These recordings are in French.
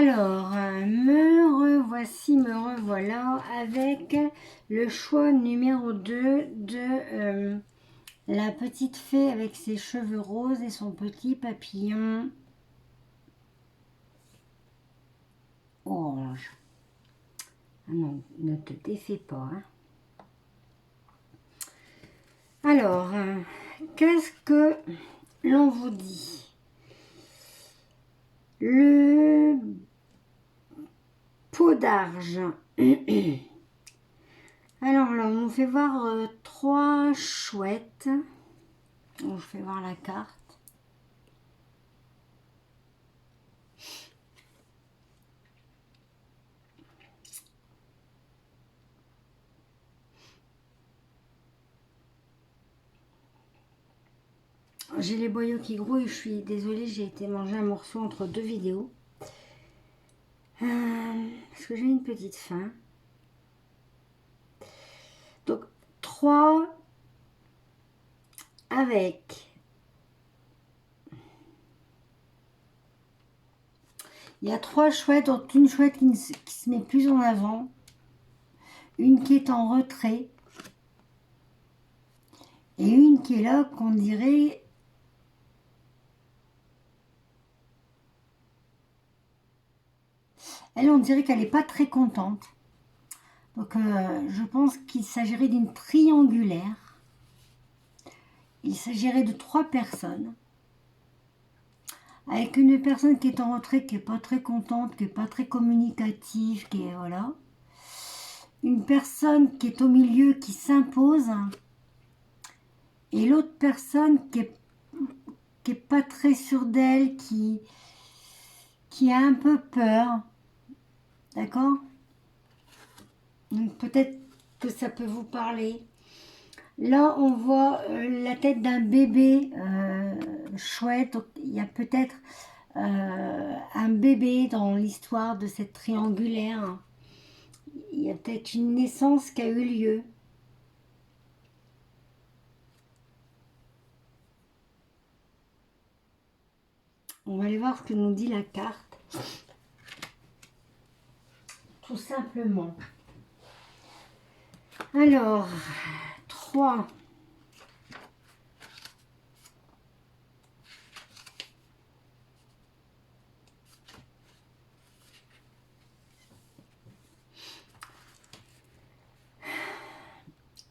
Alors, me revoilà avec le choix numéro 2 de la petite fée avec ses cheveux roses et son petit papillon orange. Ah non, ne te défais pas. Hein. Alors, qu'est-ce que l'on vous dit? Le pot d'arge. Alors là, on nous fait voir 3 chouettes. On vous fait voir la carte. J'ai les boyaux qui grouillent, je suis désolée, j'ai été manger un morceau entre 2 vidéos. Parce que j'ai une petite faim. Donc 3 avec... Il y a 3 chouettes, dont une chouette qui se met plus en avant. Une qui est en retrait. Et une qui est là, qu'on dirait... Elle, on dirait qu'elle n'est pas très contente. Donc, je pense qu'il s'agirait d'une triangulaire. Il s'agirait de 3 personnes. Avec une personne qui est en retrait, qui n'est pas très contente, qui n'est pas très communicative, qui est... Voilà. Une personne qui est au milieu, qui s'impose. Et l'autre personne qui est pas très sûre d'elle, qui a un peu peur. D'accord? Donc peut-être que ça peut vous parler. Là, on voit la tête d'un bébé chouette. Donc, il y a peut-être un bébé dans l'histoire de cette triangulaire. Il y a peut-être une naissance qui a eu lieu. On va aller voir ce que nous dit la carte. Tout simplement. Alors, 3.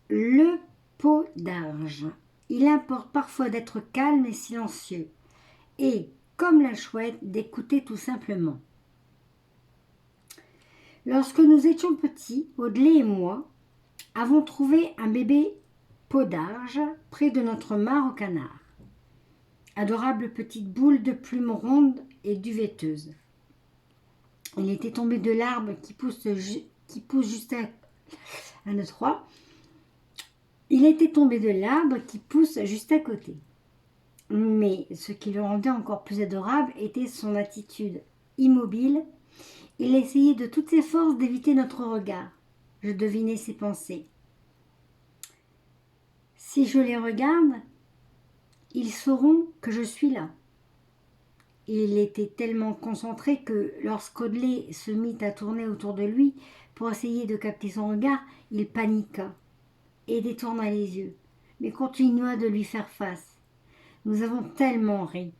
Le pot d'arge. Il importe parfois d'être calme et silencieux. Et, comme la chouette, d'écouter tout simplement. Lorsque nous étions petits, Audley et moi avons trouvé un bébé pot d'arge près de notre mare au canard. Adorable petite boule de plumes rondes et duveteuses. Il était tombé de l'arbre qui pousse juste à... 1, 2, 3. Il était tombé de l'arbre qui pousse juste à côté. Mais ce qui le rendait encore plus adorable était son attitude immobile. Il essayait de toutes ses forces d'éviter notre regard. Je devinais ses pensées. Si je les regarde, ils sauront que je suis là. Il était tellement concentré que lorsqu'Audley se mit à tourner autour de lui pour essayer de capter son regard, il paniqua et détourna les yeux, mais continua de lui faire face. Nous avons tellement ri.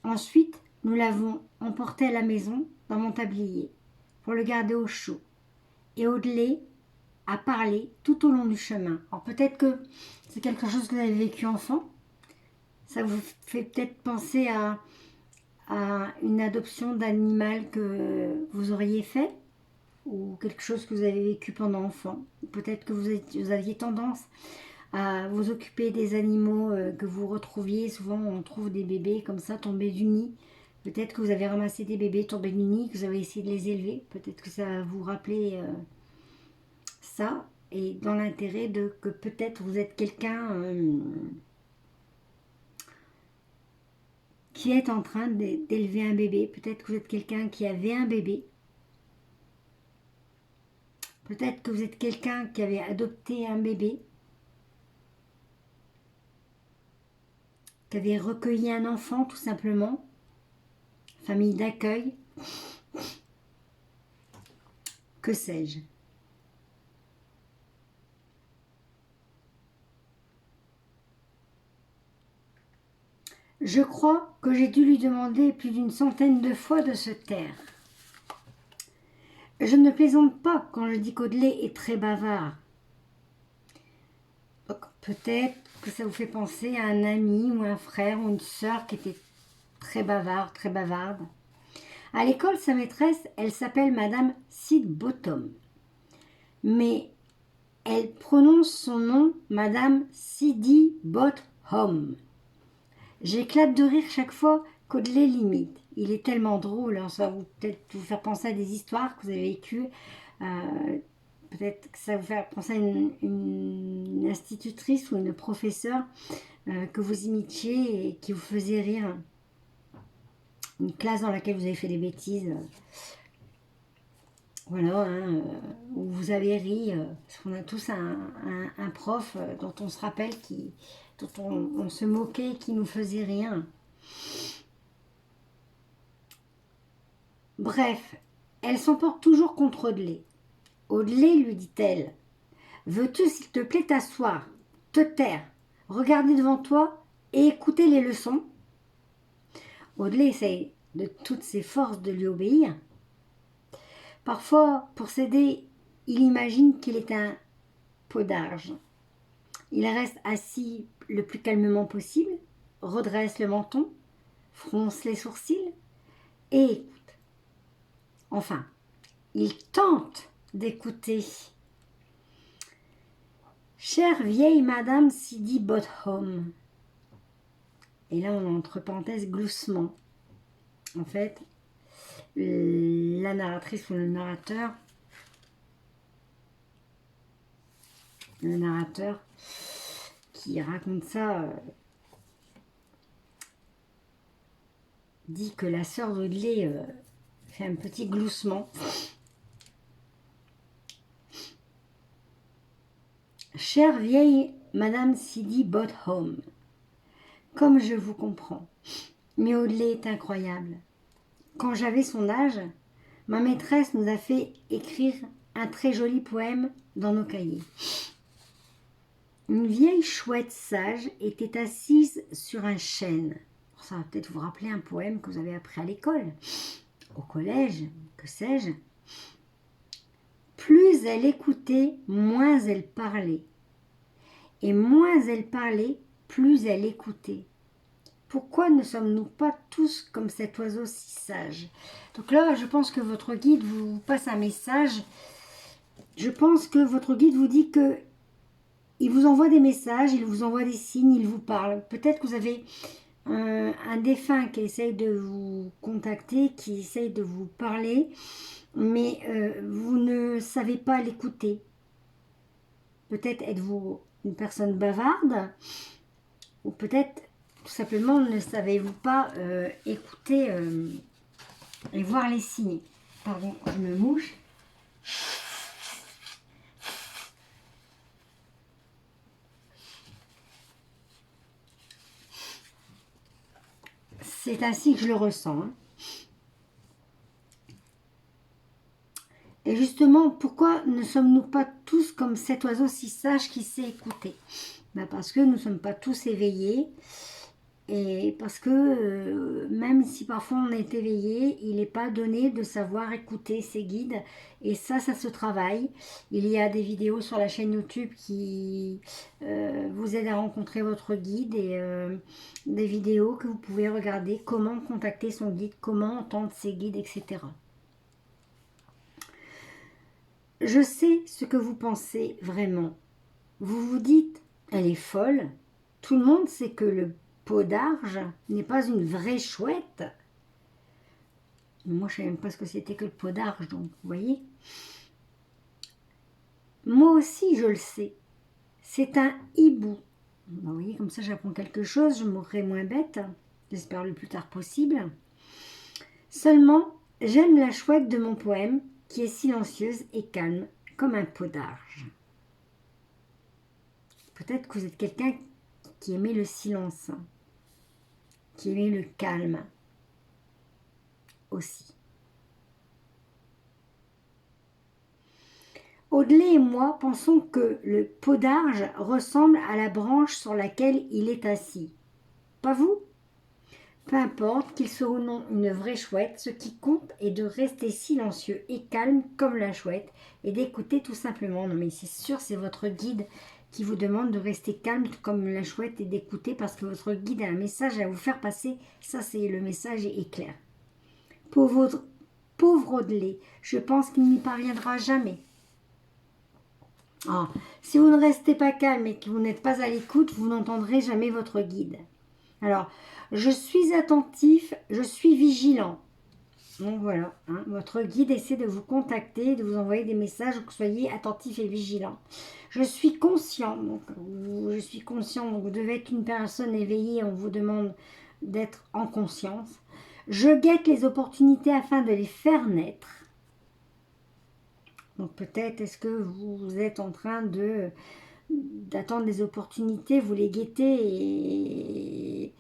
Ensuite, nous l'avons emporté à la maison dans mon tablier pour le garder au chaud. Et Audley a parlé tout au long du chemin. Alors peut-être que c'est quelque chose que vous avez vécu enfant. Ça vous fait peut-être penser à une adoption d'animal que vous auriez fait ou quelque chose que vous avez vécu pendant enfant. Peut-être que vous aviez tendance à vous occuper des animaux que vous retrouviez. Souvent, on trouve des bébés comme ça tombés du nid. Peut-être que vous avez ramassé des bébés tombés du nid, que vous avez essayé de les élever. Peut-être que ça va vous rappeler ça. Et dans l'intérêt de que peut-être vous êtes quelqu'un qui est en train d'élever un bébé. Peut-être que vous êtes quelqu'un qui avait un bébé. Peut-être que vous êtes quelqu'un qui avait adopté un bébé. Qui avait recueilli un enfant tout simplement. famille d'accueil, que sais-je. Je crois que j'ai dû lui demander plus d'une centaine de fois de se taire. Je ne plaisante pas quand je dis qu'Audley est très bavard. Peut-être que ça vous fait penser à un ami ou un frère ou une sœur qui était très bavard, très bavarde. À l'école, sa maîtresse, elle s'appelle Madame Sidbottom. Mais elle prononce son nom Madame Sidibottom. J'éclate de rire chaque fois qu'Audley l'imite. Il est tellement drôle, hein, ça va peut-être vous faire penser à des histoires que vous avez vécues. Peut-être que ça va vous faire penser à une institutrice ou une professeure que vous imitiez et qui vous faisait rire. Une classe dans laquelle vous avez fait des bêtises. Voilà, hein, où vous avez ri. Parce qu'on a tous un prof dont on se rappelle, dont on se moquait, qui nous faisait rire. Bref, elle s'emporte toujours contre Audley. Audley, lui dit-elle, veux-tu, s'il te plaît, t'asseoir, te taire, regarder devant toi et écouter les leçons? Audley essaye de toutes ses forces de lui obéir. Parfois, pour s'aider, il imagine qu'il est un podarge. Il reste assis le plus calmement possible, redresse le menton, fronce les sourcils et écoute. Enfin, il tente d'écouter. Chère vieille Madame Sidibottom. Et là, on a entre parenthèses gloussement. En fait, la narratrice ou le narrateur qui raconte ça dit que la sœur d'Audley fait un petit gloussement. Chère vieille Madame Sidibottom, comme je vous comprends, mais Audley est incroyable. Quand j'avais son âge, ma maîtresse nous a fait écrire un très joli poème dans nos cahiers. Une vieille chouette sage était assise sur un chêne. Ça va peut-être vous rappeler un poème que vous avez appris à l'école, au collège, que sais-je. Plus elle écoutait, moins elle parlait. Et moins elle parlait, plus elle écoutait. Pourquoi ne sommes-nous pas tous comme cet oiseau si sage? Donc là, je pense que votre guide vous passe un message. Je pense que votre guide vous dit que il vous envoie des messages, il vous envoie des signes, il vous parle. Peut-être que vous avez un défunt qui essaye de vous contacter, qui essaye de vous parler, mais vous ne savez pas l'écouter. Peut-être êtes-vous une personne bavarde, ou peut-être tout simplement ne savez-vous pas écouter et voir les signes. Pardon, je me mouche. C'est ainsi que je le ressens. Hein. Et justement, pourquoi ne sommes-nous pas tous comme cet oiseau si sage qui sait écouter? Parce que nous ne sommes pas tous éveillés. Et parce que même si parfois on est éveillé, il n'est pas donné de savoir écouter ses guides. Et ça se travaille. Il y a des vidéos sur la chaîne YouTube qui vous aident à rencontrer votre guide et des vidéos que vous pouvez regarder, comment contacter son guide, comment entendre ses guides, etc. Je sais ce que vous pensez vraiment. Vous vous dites, elle est folle. Tout le monde sait que le podarge n'est pas une vraie chouette. Mais moi, je ne savais même pas ce que c'était que le podarge, donc vous voyez. Moi aussi, je le sais. C'est un hibou. Vous voyez, comme ça, j'apprends quelque chose, je mourrai moins bête. J'espère le plus tard possible. Seulement, j'aime la chouette de mon poème, qui est silencieuse et calme, comme un podarge. Peut-être que vous êtes quelqu'un qui aimait le silence, qui aimait le calme. aussi. Audley et moi pensons que le pot d'arge ressemble à la branche sur laquelle il est assis. Pas vous? Peu importe qu'il soit ou non une vraie chouette, ce qui compte est de rester silencieux et calme comme la chouette et d'écouter tout simplement. Non mais c'est sûr, c'est votre guide qui vous demande de rester calme comme la chouette et d'écouter parce que votre guide a un message à vous faire passer. Ça, c'est le message est clair. Pauvre Audley, je pense qu'il n'y parviendra jamais. Ah, si vous ne restez pas calme et que vous n'êtes pas à l'écoute, vous n'entendrez jamais votre guide. Alors, je suis attentif, je suis vigilant. Donc voilà, hein, votre guide essaie de vous contacter, de vous envoyer des messages, que vous soyez attentif et vigilant. Je suis conscient, donc vous devez être une personne éveillée, on vous demande d'être en conscience. Je guette les opportunités afin de les faire naître. Donc peut-être est-ce que vous êtes en train d'attendre des opportunités, vous les guettez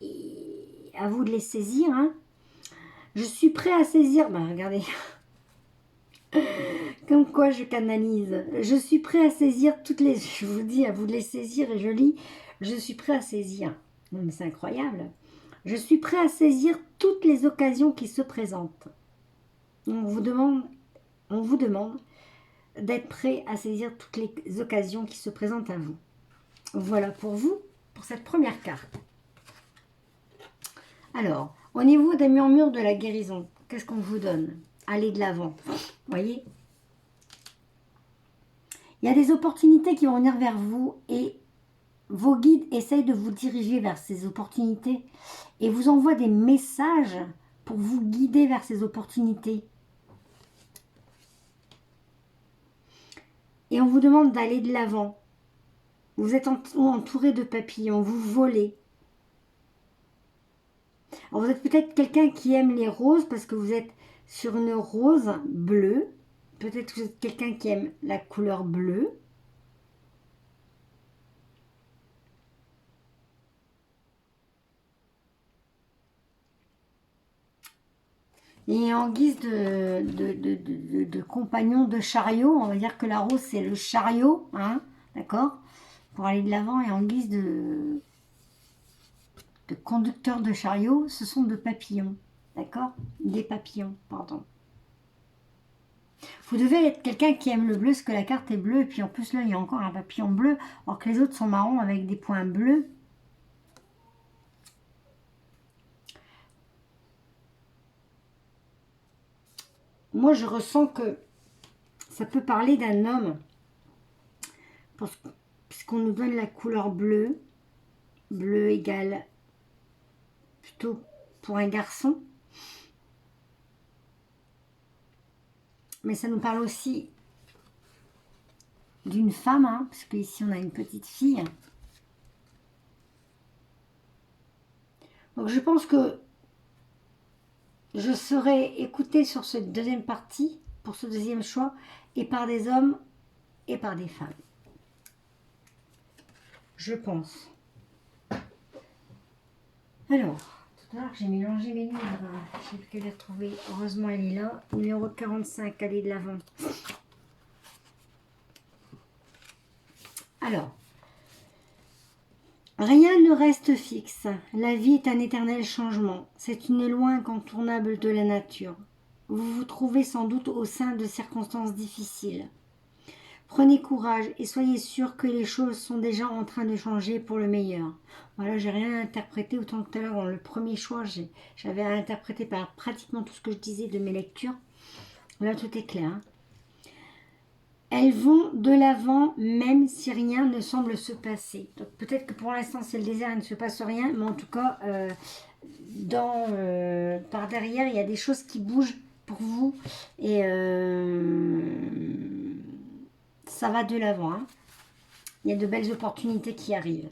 et à vous de les saisir. Hein. Je suis prêt à saisir. Ben regardez, comme quoi je canalise. Je suis prêt à saisir toutes les. Je vous dis à vous de les saisir et je lis. Je suis prêt à saisir. Non mais c'est incroyable. Je suis prêt à saisir toutes les occasions qui se présentent. On vous demande d'être prêt à saisir toutes les occasions qui se présentent à vous. Voilà pour vous, pour cette première carte. Alors, au niveau des murmures de la guérison, qu'est-ce qu'on vous donne? Allez de l'avant. Voyez? Il y a des opportunités qui vont venir vers vous et vos guides essayent de vous diriger vers ces opportunités et vous envoient des messages pour vous guider vers ces opportunités. Et on vous demande d'aller de l'avant. Vous êtes entouré de papillons, vous volez. Alors vous êtes peut-être quelqu'un qui aime les roses parce que vous êtes sur une rose bleue. Peut-être que vous êtes quelqu'un qui aime la couleur bleue. Et en guise de compagnon de chariot, on va dire que la rose c'est le chariot, hein, d'accord, pour aller de l'avant. Et en guise de conducteur de chariot, ce sont de papillons, d'accord, des papillons, pardon. Vous devez être quelqu'un qui aime le bleu, parce que la carte est bleue, et puis en plus là il y a encore un papillon bleu, alors que les autres sont marrons avec des points bleus. Moi je ressens que ça peut parler d'un homme, puisqu'on nous donne la couleur bleue. Bleu égale plutôt pour un garçon. Mais ça nous parle aussi d'une femme, hein, parce qu'ici on a une petite fille. Donc je pense que je serai écoutée sur cette deuxième partie, pour ce deuxième choix, et par des hommes et par des femmes. Je pense. Alors, tout à l'heure j'ai mélangé mes livres. J'ai pu les retrouver. Heureusement elle est là. Numéro 45, allez de l'avant. Alors, rien ne reste fixe. La vie est un éternel changement. C'est une loi incontournable de la nature. Vous vous trouvez sans doute au sein de circonstances difficiles. Prenez courage et soyez sûr que les choses sont déjà en train de changer pour le meilleur. Voilà, j'ai rien interprété autant que tout à l'heure dans le premier choix. J'avais interprété par pratiquement tout ce que je disais de mes lectures. Là, tout est clair. Hein. Elles vont de l'avant même si rien ne semble se passer. Donc peut-être que pour l'instant c'est le désert, il ne se passe rien, mais en tout cas, par derrière, il y a des choses qui bougent pour vous et ça va de l'avant. Hein. Il y a de belles opportunités qui arrivent.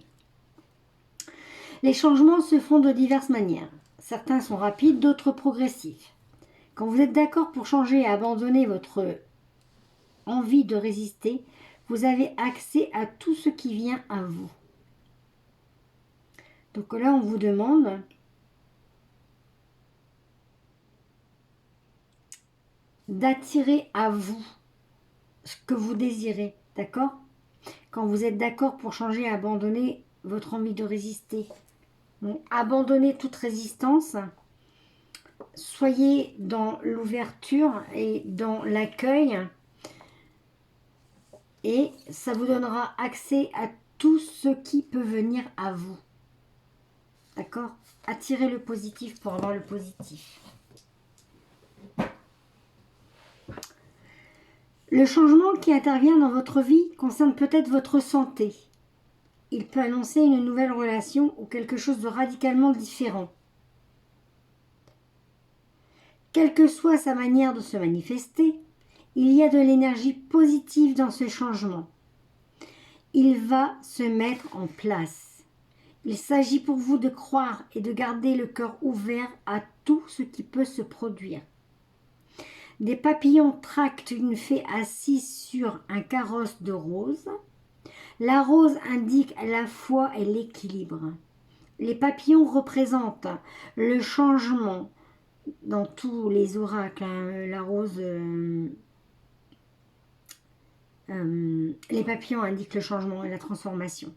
Les changements se font de diverses manières. Certains sont rapides, d'autres progressifs. Quand vous êtes d'accord pour changer et abandonner votre envie de résister, vous avez accès à tout ce qui vient à vous. Donc là, on vous demande d'attirer à vous ce que vous désirez, d'accord? Quand vous êtes d'accord pour changer et abandonner votre envie de résister. Donc, abandonnez toute résistance. Soyez dans l'ouverture et dans l'accueil. Et ça vous donnera accès à tout ce qui peut venir à vous. D'accord? Attirez le positif pour avoir le positif. Le changement qui intervient dans votre vie concerne peut-être votre santé. Il peut annoncer une nouvelle relation ou quelque chose de radicalement différent. Quelle que soit sa manière de se manifester, il y a de l'énergie positive dans ce changement. Il va se mettre en place. Il s'agit pour vous de croire et de garder le cœur ouvert à tout ce qui peut se produire. Des papillons tractent une fée assise sur un carrosse de roses. La rose indique la foi et l'équilibre. Les papillons représentent le changement dans tous les oracles. La rose, les papillons indiquent le changement et la transformation.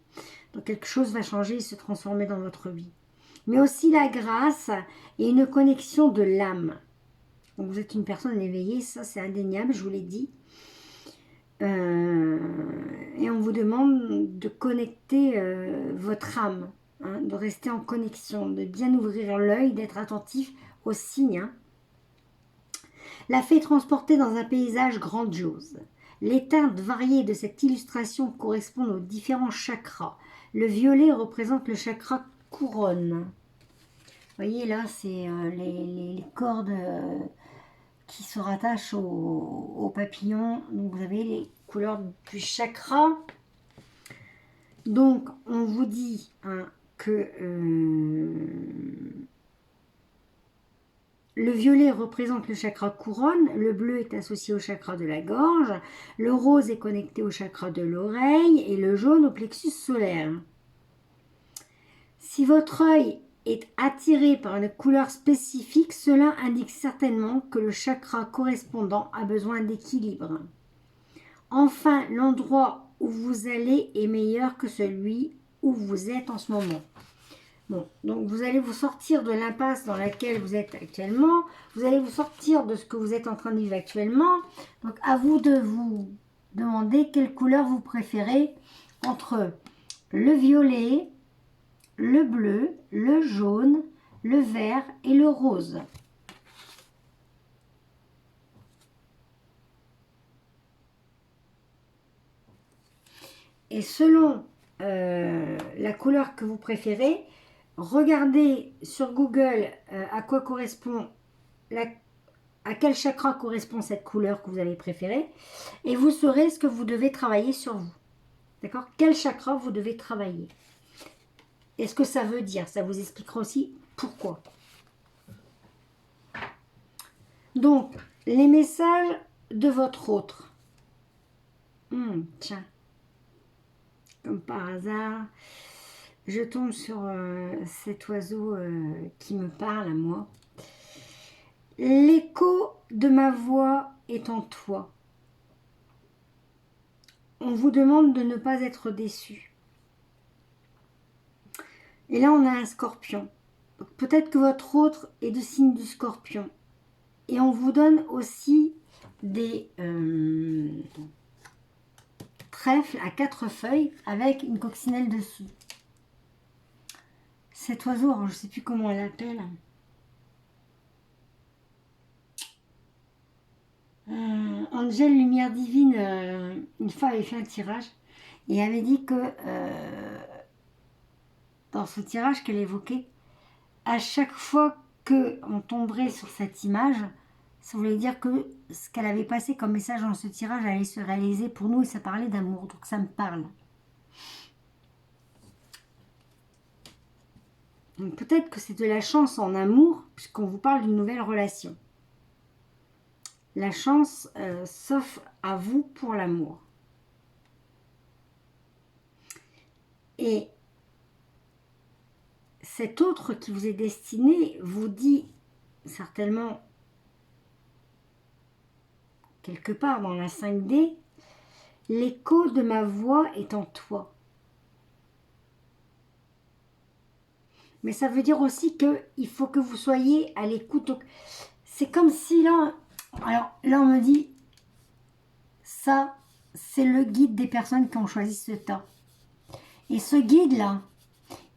Donc quelque chose va changer et se transformer dans votre vie. Mais aussi la grâce et une connexion de l'âme. Donc vous êtes une personne éveillée, ça c'est indéniable, je vous l'ai dit. Et on vous demande de connecter votre âme, hein, de rester en connexion, de bien ouvrir l'œil, d'être attentif aux signes. Hein. La fée est transportée dans un paysage grandiose. Les teintes variées de cette illustration correspondent aux différents chakras. Le violet représente le chakra couronne. Vous voyez là, c'est les cordes qui se rattachent au papillon. Donc vous avez les couleurs du chakra. Donc on vous dit hein, que le violet représente le chakra couronne, le bleu est associé au chakra de la gorge, le rose est connecté au chakra de l'oreille et le jaune au plexus solaire. Si votre œil est attiré par une couleur spécifique, cela indique certainement que le chakra correspondant a besoin d'équilibre. Enfin, l'endroit où vous allez est meilleur que celui où vous êtes en ce moment. Bon, donc vous allez vous sortir de l'impasse dans laquelle vous êtes actuellement. Vous allez vous sortir de ce que vous êtes en train de vivre actuellement. Donc à vous de vous demander quelle couleur vous préférez entre le violet, le bleu, le jaune, le vert et le rose. Et selon la couleur que vous préférez, regardez sur Google à quoi correspond, à quel chakra correspond cette couleur que vous avez préférée, et vous saurez ce que vous devez travailler sur vous. D'accord? Quel chakra vous devez travailler. Et ce que ça veut dire, ça vous expliquera aussi pourquoi. Donc, les messages de votre autre. Tiens, comme par hasard, je tombe sur cet oiseau qui me parle à moi. L'écho de ma voix est en toi. On vous demande de ne pas être déçu. Et là, on a un scorpion. Peut-être que votre autre est du signe du scorpion. Et on vous donne aussi des trèfles à 4 feuilles avec une coccinelle dessous. Cet oiseau, je ne sais plus comment on l'appelle. Angèle Lumière Divine, une fois avait fait un tirage et avait dit que dans ce tirage qu'elle évoquait, à chaque fois qu'on tomberait sur cette image, ça voulait dire que ce qu'elle avait passé comme message dans ce tirage allait se réaliser pour nous et ça parlait d'amour, donc ça me parle. Donc peut-être que c'est de la chance en amour puisqu'on vous parle d'une nouvelle relation. La chance s'offre à vous pour l'amour. Et cet autre qui vous est destiné vous dit certainement quelque part dans la 5D, l'écho de ma voix est en toi. Mais ça veut dire aussi qu'il faut que vous soyez à l'écoute. C'est comme si là, alors là on me dit, ça c'est le guide des personnes qui ont choisi ce tas. Et ce guide là,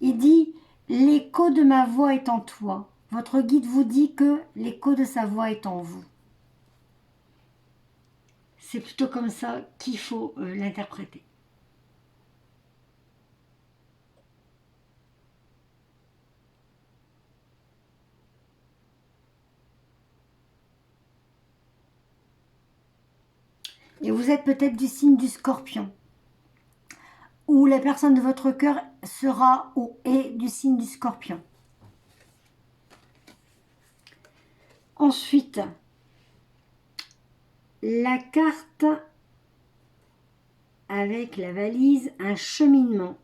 il dit, l'écho de ma voix est en toi. Votre guide vous dit que l'écho de sa voix est en vous. C'est plutôt comme ça qu'il faut l'interpréter. Et vous êtes peut-être du signe du Scorpion. Ou la personne de votre cœur sera ou est du signe du Scorpion. Ensuite, la carte avec la valise, un cheminement.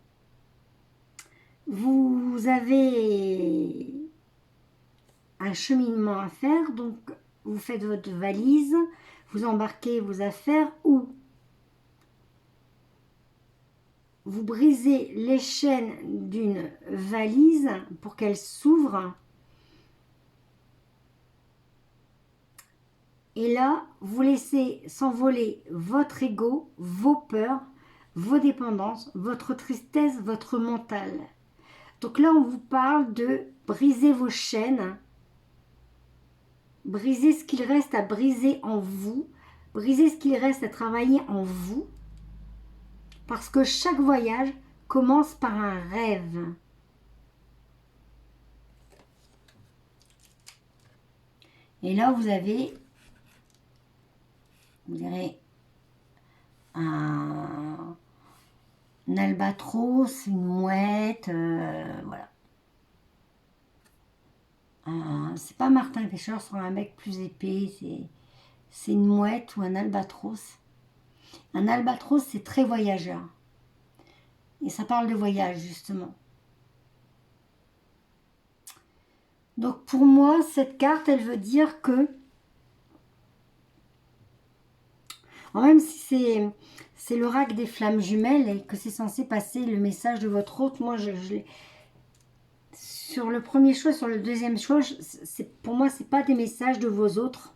Vous avez un cheminement à faire, donc vous faites votre valise, vous embarquez vos affaires ou vous brisez les chaînes d'une valise pour qu'elle s'ouvre. Et là, vous laissez s'envoler votre ego, vos peurs, vos dépendances, votre tristesse, votre mental. Donc là, on vous parle de briser vos chaînes, briser ce qu'il reste à briser en vous, briser ce qu'il reste à travailler en vous, parce que chaque voyage commence par un rêve. Et là, vous avez, vous direz, un albatros, une mouette, voilà. C'est pas Martin Pêcheur sur un mec plus épais, c'est une mouette ou un albatros. Un albatros, c'est très voyageur. Et ça parle de voyage, justement. Donc pour moi, cette carte, elle veut dire que, même si c'est l'oracle des flammes jumelles et que c'est censé passer le message de votre hôte, moi, sur le premier choix, sur le deuxième choix, pour moi, c'est pas des messages de vos autres.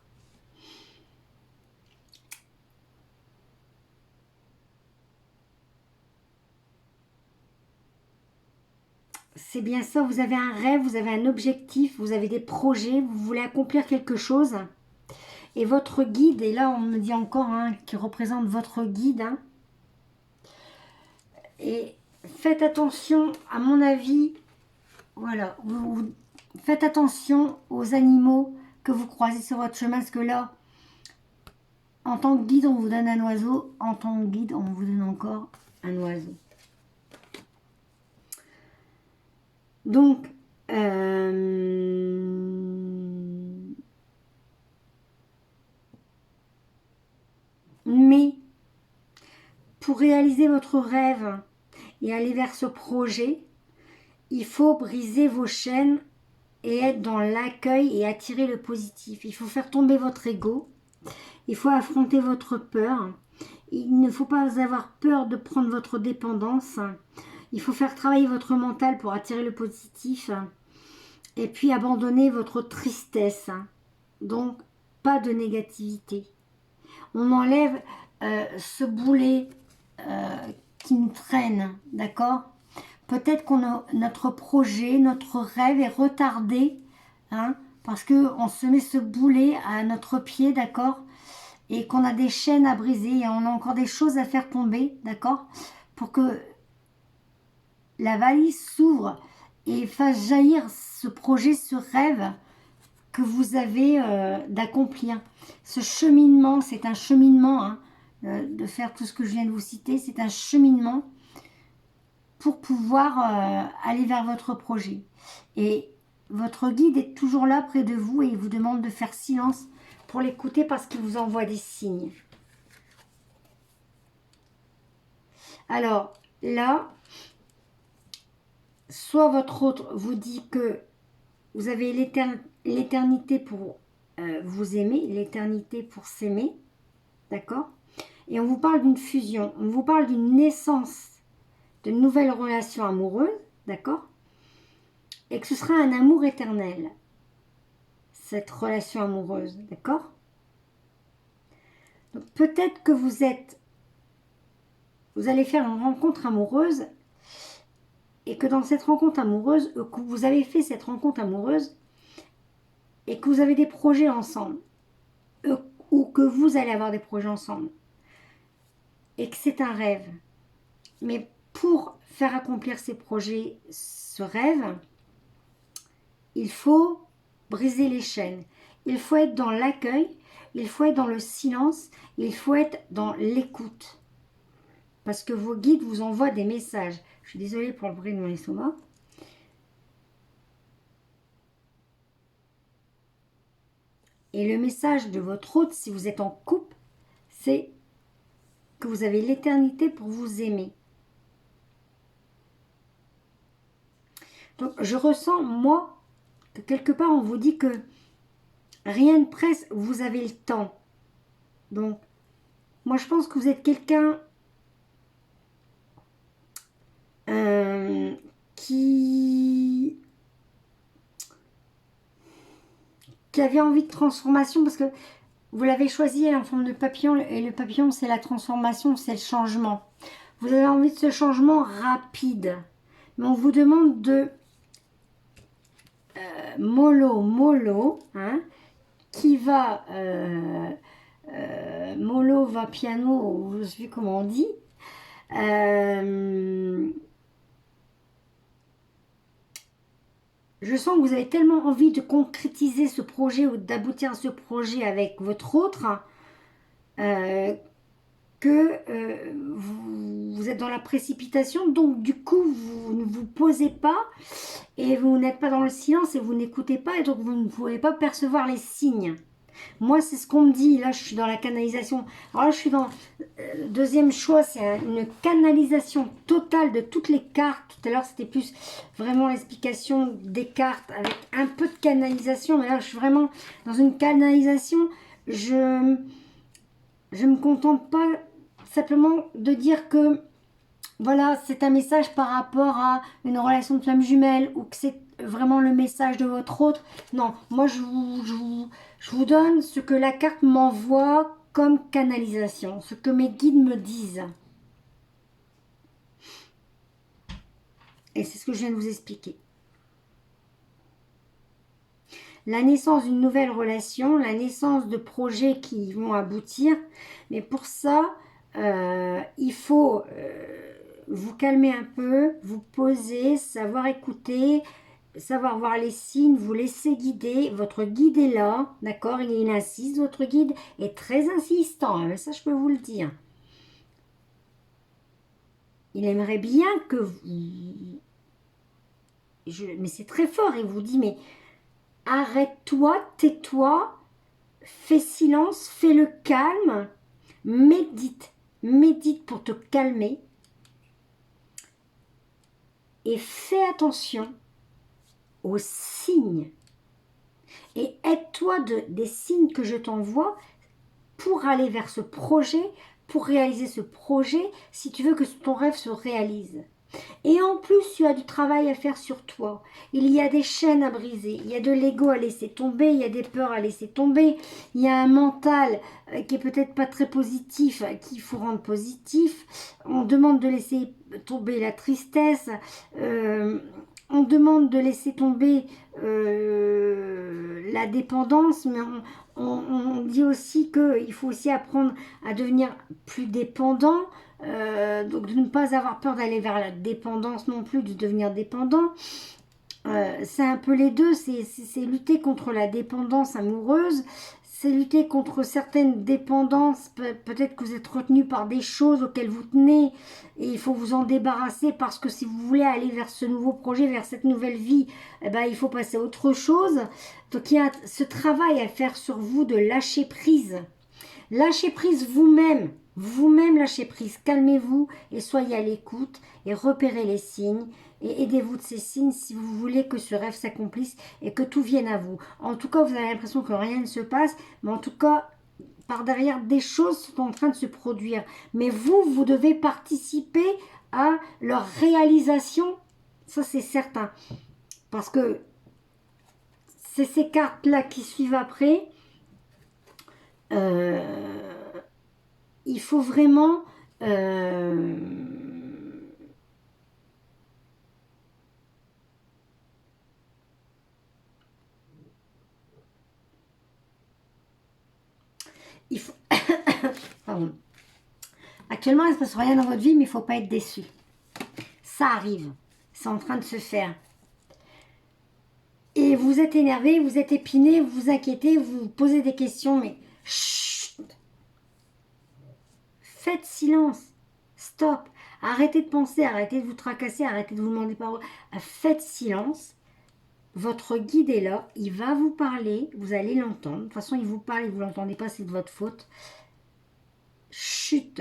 C'est bien ça, vous avez un rêve, vous avez un objectif, vous avez des projets, vous voulez accomplir quelque chose. Et votre guide, et là on me dit encore qui représente votre guide. Et faites attention, à mon avis, voilà, vous faites attention aux animaux que vous croisez sur votre chemin, parce que là, en tant que guide, on vous donne un oiseau, en tant que guide, on vous donne encore un oiseau. Donc, mais pour réaliser votre rêve et aller vers ce projet, il faut briser vos chaînes et être dans l'accueil et attirer le positif. Il faut faire tomber votre ego. Il faut affronter votre peur. Il ne faut pas avoir peur de prendre votre dépendance. Il faut faire travailler votre mental pour attirer le positif. Et puis abandonner votre tristesse. Donc, pas de négativité. On enlève ce boulet qui nous traîne, d'accord ? Peut-être notre projet, notre rêve est retardé, parce qu'on se met ce boulet à notre pied, d'accord ? Et qu'on a des chaînes à briser et on a encore des choses à faire tomber, d'accord ? Pour que la valise s'ouvre et fasse jaillir ce projet, ce rêve que vous avez d'accomplir. Ce cheminement, c'est un cheminement, de faire tout ce que je viens de vous citer, c'est un cheminement pour pouvoir aller vers votre projet. Et votre guide est toujours là près de vous et il vous demande de faire silence pour l'écouter parce qu'il vous envoie des signes. Alors là, soit votre hôte vous dit que vous avez l'éternité pour vous aimer, l'éternité pour s'aimer, d'accord? Et on vous parle d'une fusion, on vous parle d'une naissance de nouvelles relations amoureuses, d'accord? Et que ce sera un amour éternel, cette relation amoureuse, d'accord? Donc peut-être que vous allez faire une rencontre amoureuse et que dans cette rencontre amoureuse, que vous avez fait cette rencontre amoureuse et que vous avez des projets ensemble, ou que vous allez avoir des projets ensemble, et que c'est un rêve. Mais pour faire accomplir ces projets, ce rêve, il faut briser les chaînes. Il faut être dans l'accueil, il faut être dans le silence, il faut être dans l'écoute. Parce que vos guides vous envoient des messages. Je suis désolée pour le bruit de mon estomac. Et le message de votre hôte, si vous êtes en couple, c'est que vous avez l'éternité pour vous aimer. Donc je ressens, moi, que quelque part on vous dit que rien ne presse, vous avez le temps. Donc, moi je pense que vous êtes quelqu'un qui avait envie de transformation, parce que vous l'avez choisi en forme de papillon, et le papillon c'est la transformation, c'est le changement. Vous avez envie de ce changement rapide, mais on vous demande de mollo, hein, qui va mollo va piano, je ne sais plus comment on dit. Je sens que vous avez tellement envie de concrétiser ce projet ou d'aboutir à ce projet avec votre autre que vous êtes dans la précipitation. Donc du coup, vous ne vous posez pas et vous n'êtes pas dans le silence et vous n'écoutez pas et donc vous ne pouvez pas percevoir les signes. Moi, c'est ce qu'on me dit. Là, je suis dans la canalisation. Alors là, je suis dans... deuxième choix, c'est une canalisation totale de toutes les cartes. Tout à l'heure, c'était plus vraiment l'explication des cartes avec un peu de canalisation. Mais là, je suis vraiment dans une canalisation. Je me contente pas simplement de dire que voilà, c'est un message par rapport à une relation de flamme jumelle ou que c'est vraiment le message de votre autre. Non, moi je vous donne ce que la carte m'envoie comme canalisation, ce que mes guides me disent. Et c'est ce que je viens de vous expliquer. La naissance d'une nouvelle relation, la naissance de projets qui vont aboutir. Mais pour ça, il faut vous calmer un peu, vous poser, savoir écouter, savoir voir les signes, vous laisser guider. Votre guide est là, d'accord? Il insiste, votre guide est très insistant, hein, ça je peux vous le dire. Il aimerait bien que vous... mais c'est très fort, il vous dit, mais arrête-toi, tais-toi, fais silence, fais le calme, médite, médite pour te calmer et fais attention aux signes et aide-toi des signes que je t'envoie pour aller vers ce projet, pour réaliser ce projet, si tu veux que ton rêve se réalise. Et en plus, tu as du travail à faire sur toi. Il y a des chaînes à briser, il y a de l'ego à laisser tomber, il y a des peurs à laisser tomber, il y a un mental qui est peut-être pas très positif, qu'il faut rendre positif. On demande de laisser tomber la tristesse, on demande de laisser tomber la dépendance, mais on dit aussi qu'il faut aussi apprendre à devenir plus dépendant. Donc de ne pas avoir peur d'aller vers la dépendance non plus, de devenir dépendant. C'est un peu les deux, c'est lutter contre la dépendance amoureuse, c'est lutter contre certaines dépendances, peut-être que vous êtes retenu par des choses auxquelles vous tenez et il faut vous en débarrasser parce que si vous voulez aller vers ce nouveau projet, vers cette nouvelle vie, eh ben, il faut passer à autre chose. Donc il y a ce travail à faire sur vous de lâcher prise. Lâchez prise vous-même, lâchez prise, calmez-vous et soyez à l'écoute et repérez les signes et aidez-vous de ces signes si vous voulez que ce rêve s'accomplisse et que tout vienne à vous. En tout cas, vous avez l'impression que rien ne se passe, mais en tout cas, par derrière, des choses sont en train de se produire. Mais vous, vous devez participer à leur réalisation. Ça, c'est certain. Parce que c'est ces cartes-là qui suivent après. Il faut vraiment... il faut... Pardon. Actuellement, il ne se passe rien dans votre vie, mais il ne faut pas être déçu. Ça arrive. C'est en train de se faire. Et vous êtes énervé, vous êtes épiné, vous vous inquiétez, vous vous posez des questions, mais chut, faites silence. Stop. Arrêtez de penser, arrêtez de vous tracasser, arrêtez de vous demander parole. Faites silence. Votre guide est là, il va vous parler, vous allez l'entendre. De toute façon, il vous parle et vous ne l'entendez pas, c'est de votre faute. Chut.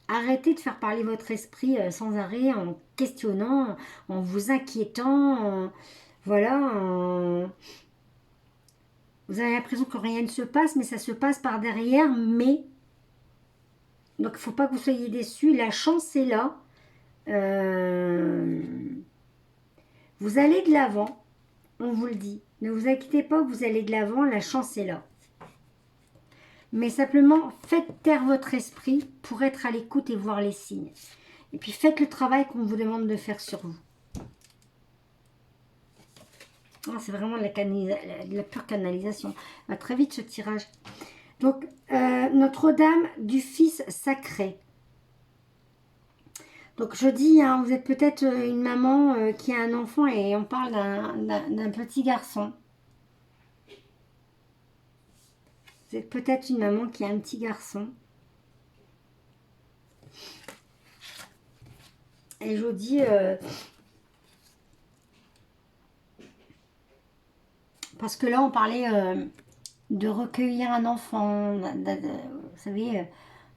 Arrêtez de faire parler votre esprit sans arrêt, en questionnant, en vous inquiétant, voilà. Vous avez l'impression que rien ne se passe, mais ça se passe par derrière, mais... Donc, il ne faut pas que vous soyez déçus, la chance est là. Vous allez de l'avant, on vous le dit. Ne vous inquiétez pas, vous allez de l'avant, la chance est là. Mais simplement, faites taire votre esprit pour être à l'écoute et voir les signes. Et puis, faites le travail qu'on vous demande de faire sur vous. Oh, c'est vraiment de la pure canalisation. Va très vite ce tirage. Donc, Notre-Dame du Fils sacré. Donc, je dis, hein, vous êtes peut-être une maman qui a un enfant et on parle d'un petit garçon. Vous êtes peut-être une maman qui a un petit garçon. Et je vous dis... parce que là, on parlait de recueillir un enfant, vous savez,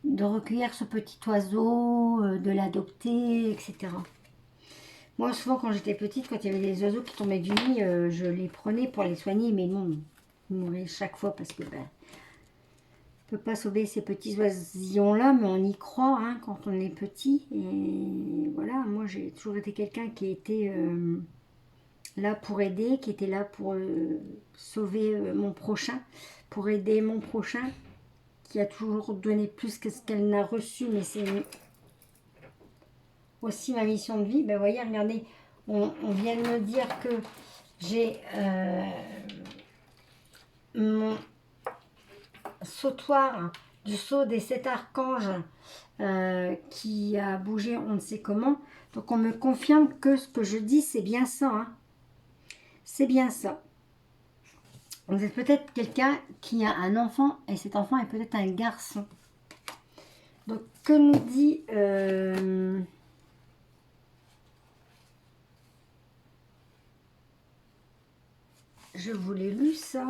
de recueillir ce petit oiseau, de l'adopter, etc. Moi, souvent, quand j'étais petite, quand il y avait des oiseaux qui tombaient du nid, je les prenais pour les soigner, mais non, ils mouraient chaque fois parce que... Ben, on ne peut pas sauver ces petits oisillons-là, mais on y croit hein, quand on est petit. Et voilà, moi, j'ai toujours été quelqu'un qui était... là pour aider, qui était là pour sauver mon prochain, pour aider mon prochain, qui a toujours donné plus que ce qu'elle n'a reçu, mais c'est aussi ma mission de vie. Ben voyez, regardez, on vient de me dire que j'ai mon sautoir du sceau des 7 archanges qui a bougé on ne sait comment. Donc on me confirme que ce que je dis, c'est bien ça, hein. C'est bien ça. Vous êtes peut-être quelqu'un qui a un enfant et cet enfant est peut-être un garçon. Donc, que nous dit... je vous l'ai lu, ça.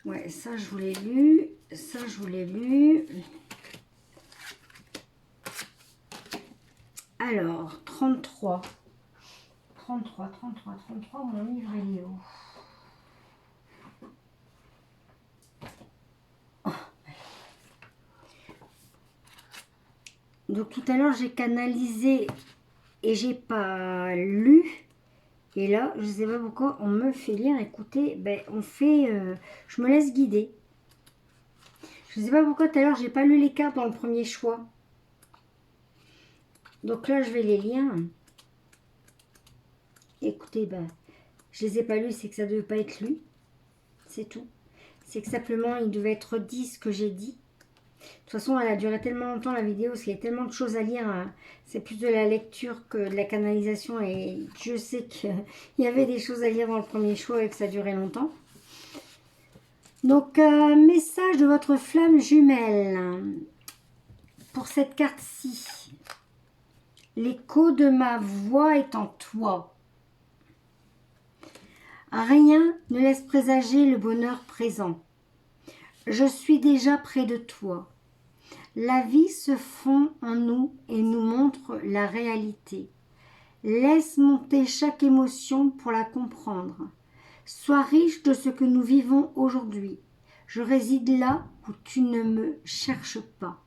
Ouais, ça, je vous l'ai lu. Ça, je vous l'ai lu. Alors, 33. 33, mon livre, il est où? Donc tout à l'heure, j'ai canalisé et j'ai pas lu. Et là, je ne sais pas pourquoi, on me fait lire. Écoutez, ben, on fait... je me laisse guider. Je ne sais pas pourquoi tout à l'heure, j'ai pas lu les cartes dans le premier choix. Donc là, je vais les lire. Écoutez, ben, je les ai pas lus, c'est que ça ne devait pas être lu. C'est tout. C'est que simplement, il devait être dit ce que j'ai dit. De toute façon, elle a duré tellement longtemps la vidéo, parce qu'il y a tellement de choses à lire. Hein. C'est plus de la lecture que de la canalisation. Et je sais qu'il y avait des choses à lire dans le premier choix et que ça durait longtemps. Donc, message de votre flamme jumelle. Pour cette carte-ci. L'écho de ma voix est en toi. Rien ne laisse présager le bonheur présent. Je suis déjà près de toi. La vie se fond en nous et nous montre la réalité. Laisse monter chaque émotion pour la comprendre. Sois riche de ce que nous vivons aujourd'hui. Je réside là où tu ne me cherches pas.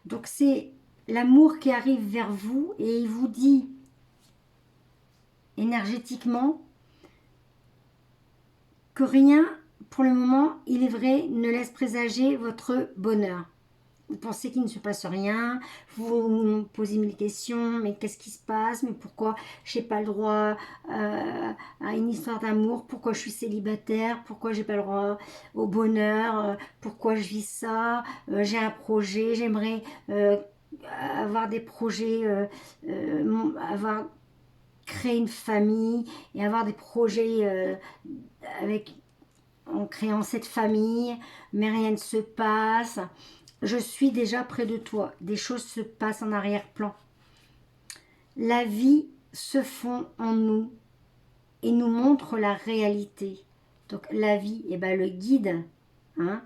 Donc c'est l'amour qui arrive vers vous et il vous dit énergétiquement que rien, pour le moment, il est vrai, ne laisse présager votre bonheur. Vous pensez qu'il ne se passe rien, vous vous posez mille questions, mais qu'est-ce qui se passe, mais pourquoi je n'ai pas le droit à une histoire d'amour, pourquoi je suis célibataire, pourquoi j'ai pas le droit au bonheur, pourquoi je vis ça, j'ai un projet, j'aimerais avoir des projets, avoir créé une famille et avoir des projets en créant cette famille, mais rien ne se passe. Je suis déjà près de toi. Des choses se passent en arrière-plan. La vie se fond en nous et nous montre la réalité. Donc la vie, eh ben, le guide, hein,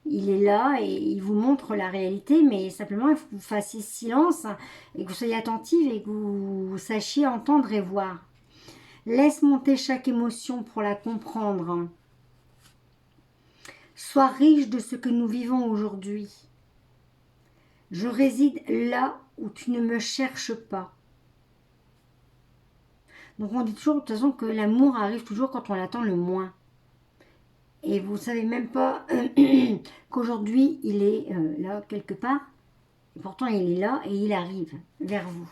il est là et il vous montre la réalité, mais simplement il faut que vous fassiez silence et que vous soyez attentive et que vous sachiez entendre et voir. Laisse monter chaque émotion pour la comprendre. Sois riche de ce que nous vivons aujourd'hui. Je réside là où tu ne me cherches pas. Donc on dit toujours de toute façon que l'amour arrive toujours quand on l'attend le moins. Et vous ne savez même pas qu'aujourd'hui il est là quelque part. Et pourtant il est là et il arrive vers vous.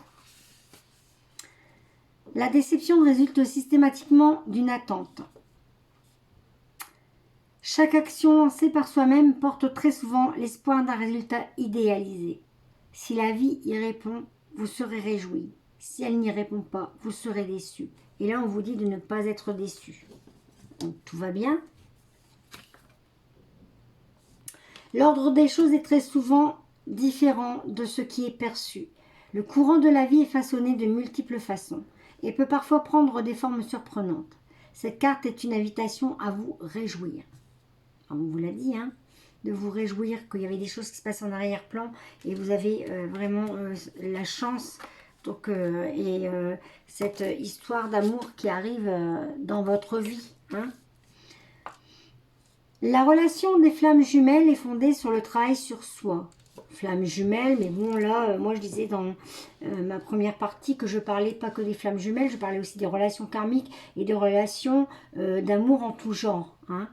La déception résulte systématiquement d'une attente. Chaque action lancée par soi-même porte très souvent l'espoir d'un résultat idéalisé. Si la vie y répond, vous serez réjoui. Si elle n'y répond pas, vous serez déçu. Et là, on vous dit de ne pas être déçu. Donc, tout va bien. L'ordre des choses est très souvent différent de ce qui est perçu. Le courant de la vie est façonné de multiples façons et peut parfois prendre des formes surprenantes. Cette carte est une invitation à vous réjouir. On vous l'a dit, hein, de vous réjouir qu'il y avait des choses qui se passent en arrière-plan et vous avez vraiment la chance cette histoire d'amour qui arrive dans votre vie. Hein. La relation des flammes jumelles est fondée sur le travail sur soi. Flammes jumelles, mais bon là, moi je disais dans ma première partie que je parlais pas que des flammes jumelles, je parlais aussi des relations karmiques et des relations d'amour en tout genre. Hein.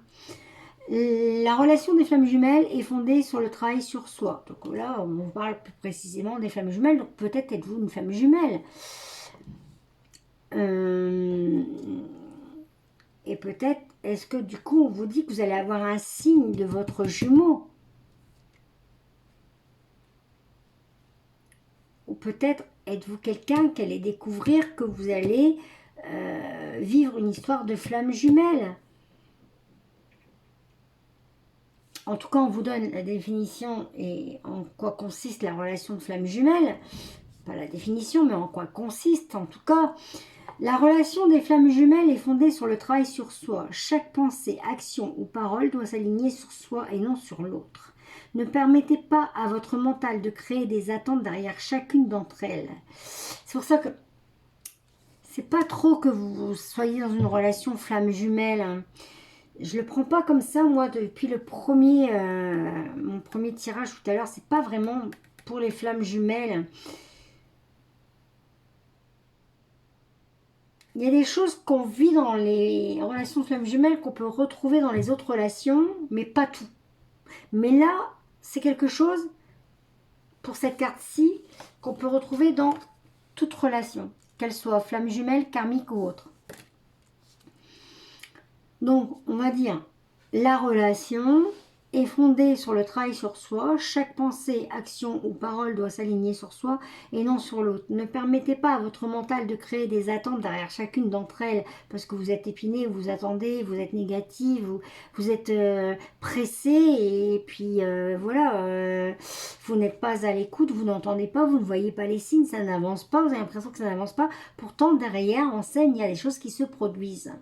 La relation des flammes jumelles est fondée sur le travail sur soi. Donc là, on parle plus précisément des flammes jumelles. Donc peut-être êtes-vous une flamme jumelle. Et peut-être, est-ce que du coup, on vous dit que vous allez avoir un signe de votre jumeau? Ou peut-être êtes-vous quelqu'un qui allait découvrir que vous allez vivre une histoire de flamme jumelle. En tout cas, on vous donne la définition et en quoi consiste la relation de flamme jumelle. Pas la définition, mais en quoi consiste en tout cas. La relation des flammes jumelles est fondée sur le travail sur soi. Chaque pensée, action ou parole doit s'aligner sur soi et non sur l'autre. Ne permettez pas à votre mental de créer des attentes derrière chacune d'entre elles. C'est pour ça que c'est pas trop que vous soyez dans une relation flamme jumelle. Je le prends pas comme ça, moi, depuis mon premier tirage tout à l'heure. C'est pas vraiment pour les flammes jumelles. Il y a des choses qu'on vit dans les relations de flammes jumelles qu'on peut retrouver dans les autres relations, mais pas tout. Mais là, c'est quelque chose, pour cette carte-ci, qu'on peut retrouver dans toute relation, qu'elle soit flamme jumelle, karmique ou autre. Donc, on va dire, la relation est fondée sur le travail sur soi. Chaque pensée, action ou parole doit s'aligner sur soi et non sur l'autre. Ne permettez pas à votre mental de créer des attentes derrière chacune d'entre elles parce que vous êtes épiné, vous attendez, vous êtes négative, vous êtes pressé et puis voilà, vous n'êtes pas à l'écoute, vous n'entendez pas, vous ne voyez pas les signes, ça n'avance pas, vous avez l'impression que ça n'avance pas. Pourtant, derrière, en scène, il y a des choses qui se produisent.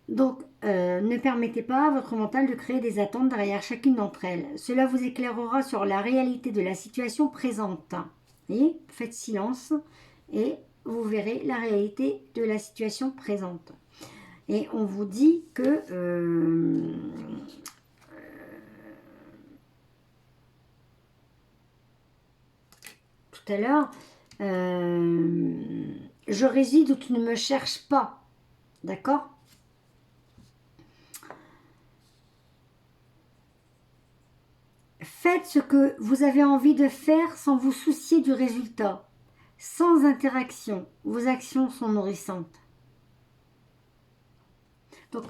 Donc, ne permettez pas à votre mental de créer des attentes derrière chacune d'entre elles. Cela vous éclairera sur la réalité de la situation présente. Vous voyez, faites silence et vous verrez la réalité de la situation présente. Et on vous dit que tout à l'heure, je réside où tu ne me cherches pas. D'accord? Faites ce que vous avez envie de faire sans vous soucier du résultat. Sans interaction, vos actions sont nourrissantes. Donc,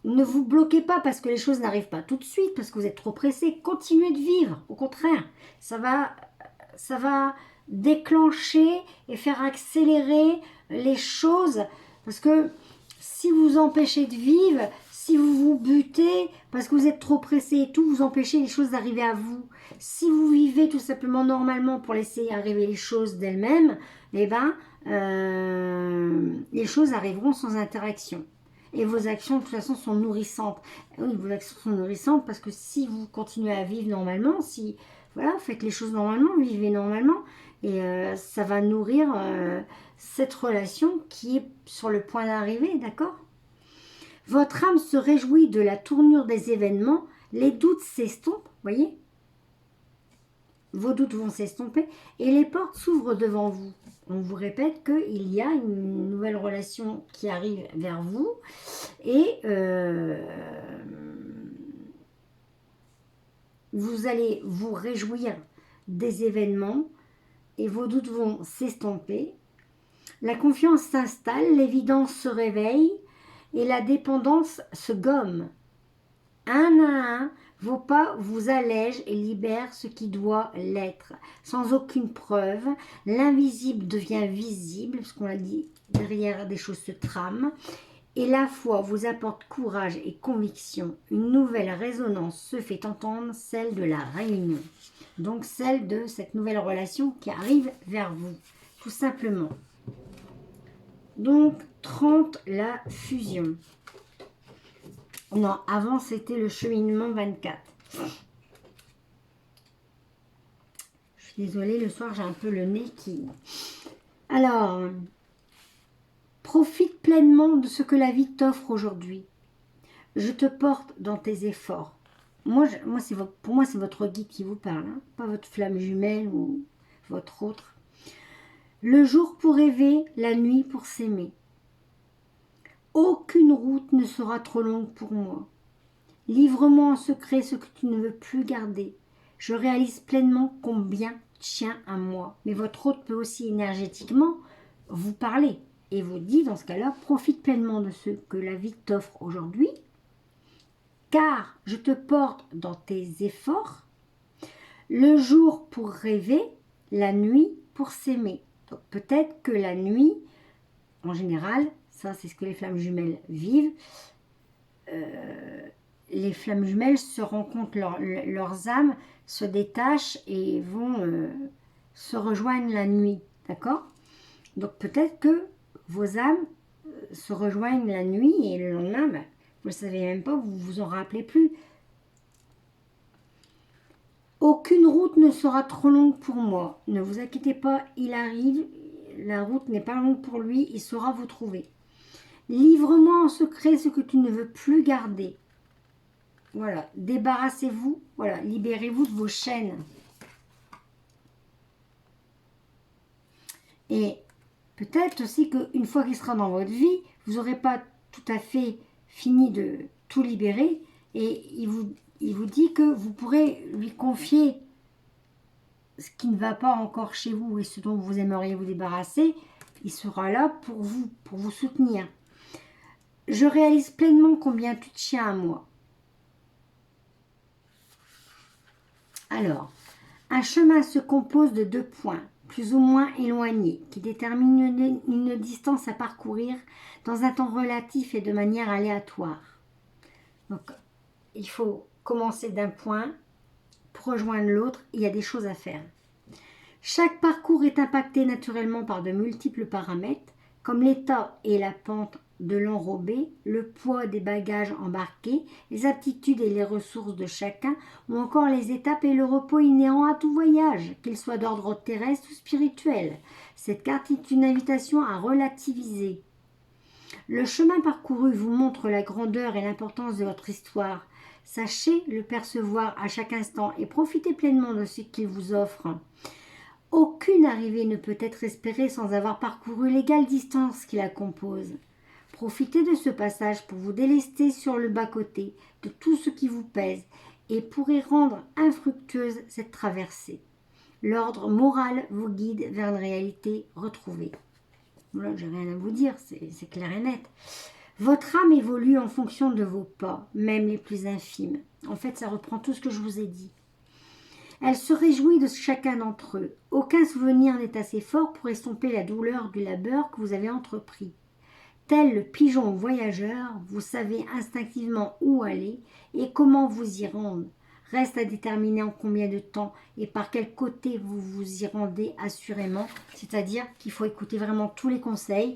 ne vous bloquez pas parce que les choses n'arrivent pas tout de suite, parce que vous êtes trop pressé. Continuez de vivre. Au contraire, ça va déclencher et faire accélérer les choses. Parce que si vous empêchez de vivre, si vous vous butez parce que vous êtes trop pressé et tout, vous empêchez les choses d'arriver à vous. Si vous vivez tout simplement normalement pour laisser arriver les choses d'elles-mêmes, eh ben, les choses arriveront sans interaction. Et vos actions, de toute façon, sont nourrissantes. Oui, vos actions sont nourrissantes parce que si vous continuez à vivre normalement, si voilà, faites les choses normalement, vivez normalement, et ça va nourrir cette relation qui est sur le point d'arriver, d'accord? Votre âme se réjouit de la tournure des événements, les doutes s'estompent, voyez? Vos doutes vont s'estomper et les portes s'ouvrent devant vous. On vous répète qu'il y a une nouvelle relation qui arrive vers vous et vous allez vous réjouir des événements et vos doutes vont s'estomper. La confiance s'installe, l'évidence se réveille et la dépendance se gomme. Un à un, vos pas vous allègent et libèrent ce qui doit l'être. Sans aucune preuve, l'invisible devient visible, parce qu'on l'a dit, derrière des choses se trament. Et la foi vous apporte courage et conviction. Une nouvelle résonance se fait entendre, celle de la réunion. Donc celle de cette nouvelle relation qui arrive vers vous, tout simplement. Donc 30, la fusion. Non, avant c'était le cheminement 24. Je suis désolée, le soir j'ai un peu le nez qui... Alors, profite pleinement de ce que la vie t'offre aujourd'hui. Je te porte dans tes efforts. Pour moi, c'est votre guide qui vous parle, hein, pas votre flamme jumelle ou votre autre. Le jour pour rêver, la nuit pour s'aimer. Aucune route ne sera trop longue pour moi. Livre-moi en secret ce que tu ne veux plus garder. Je réalise pleinement combien tient à moi. Mais votre hôte peut aussi énergétiquement vous parler et vous dit dans ce cas-là, profite pleinement de ce que la vie t'offre aujourd'hui, car je te porte dans tes efforts. Le jour pour rêver, la nuit pour s'aimer. Donc peut-être que la nuit, en général, ça c'est ce que les flammes jumelles vivent, les flammes jumelles se rencontrent, leurs âmes se détachent et vont se rejoindre la nuit, d'accord? Donc peut-être que vos âmes se rejoignent la nuit et le lendemain, vous ne le savez même pas, vous vous en rappelez plus. Aucune route ne sera trop longue pour moi. Ne vous inquiétez pas, il arrive, la route n'est pas longue pour lui, il saura vous trouver. Livre-moi en secret ce que tu ne veux plus garder. Voilà, débarrassez-vous, voilà, libérez-vous de vos chaînes. Et peut-être aussi qu'une fois qu'il sera dans votre vie, vous n'aurez pas tout à fait fini de tout libérer et il vous dit que vous pourrez lui confier ce qui ne va pas encore chez vous et ce dont vous aimeriez vous débarrasser. Il sera là pour vous soutenir. Je réalise pleinement combien tu tiens à moi. Alors, un chemin se compose de 2 points, plus ou moins éloignés, qui déterminent une distance à parcourir dans un temps relatif et de manière aléatoire. Donc, il faut commencer d'un point pour rejoindre l'autre, il y a des choses à faire. Chaque parcours est impacté naturellement par de multiples paramètres, comme l'état et la pente de l'enrobé, le poids des bagages embarqués, les aptitudes et les ressources de chacun, ou encore les étapes et le repos inhérents à tout voyage, qu'il soit d'ordre terrestre ou spirituel. Cette carte est une invitation à relativiser. Le chemin parcouru vous montre la grandeur et l'importance de votre histoire. Sachez le percevoir à chaque instant et profitez pleinement de ce qu'il vous offre. Aucune arrivée ne peut être espérée sans avoir parcouru l'égale distance qui la compose. Profitez de ce passage pour vous délester sur le bas-côté de tout ce qui vous pèse et pourrez rendre infructueuse cette traversée. L'ordre moral vous guide vers une réalité retrouvée. Voilà, j'ai rien à vous dire, c'est clair et net. Votre âme évolue en fonction de vos pas, même les plus infimes. En fait, ça reprend tout ce que je vous ai dit. Elle se réjouit de chacun d'entre eux. Aucun souvenir n'est assez fort pour estomper la douleur du labeur que vous avez entrepris. Tel le pigeon voyageur, vous savez instinctivement où aller et comment vous y rendre. Reste à déterminer en combien de temps et par quel côté vous vous y rendez assurément. C'est-à-dire qu'il faut écouter vraiment tous les conseils,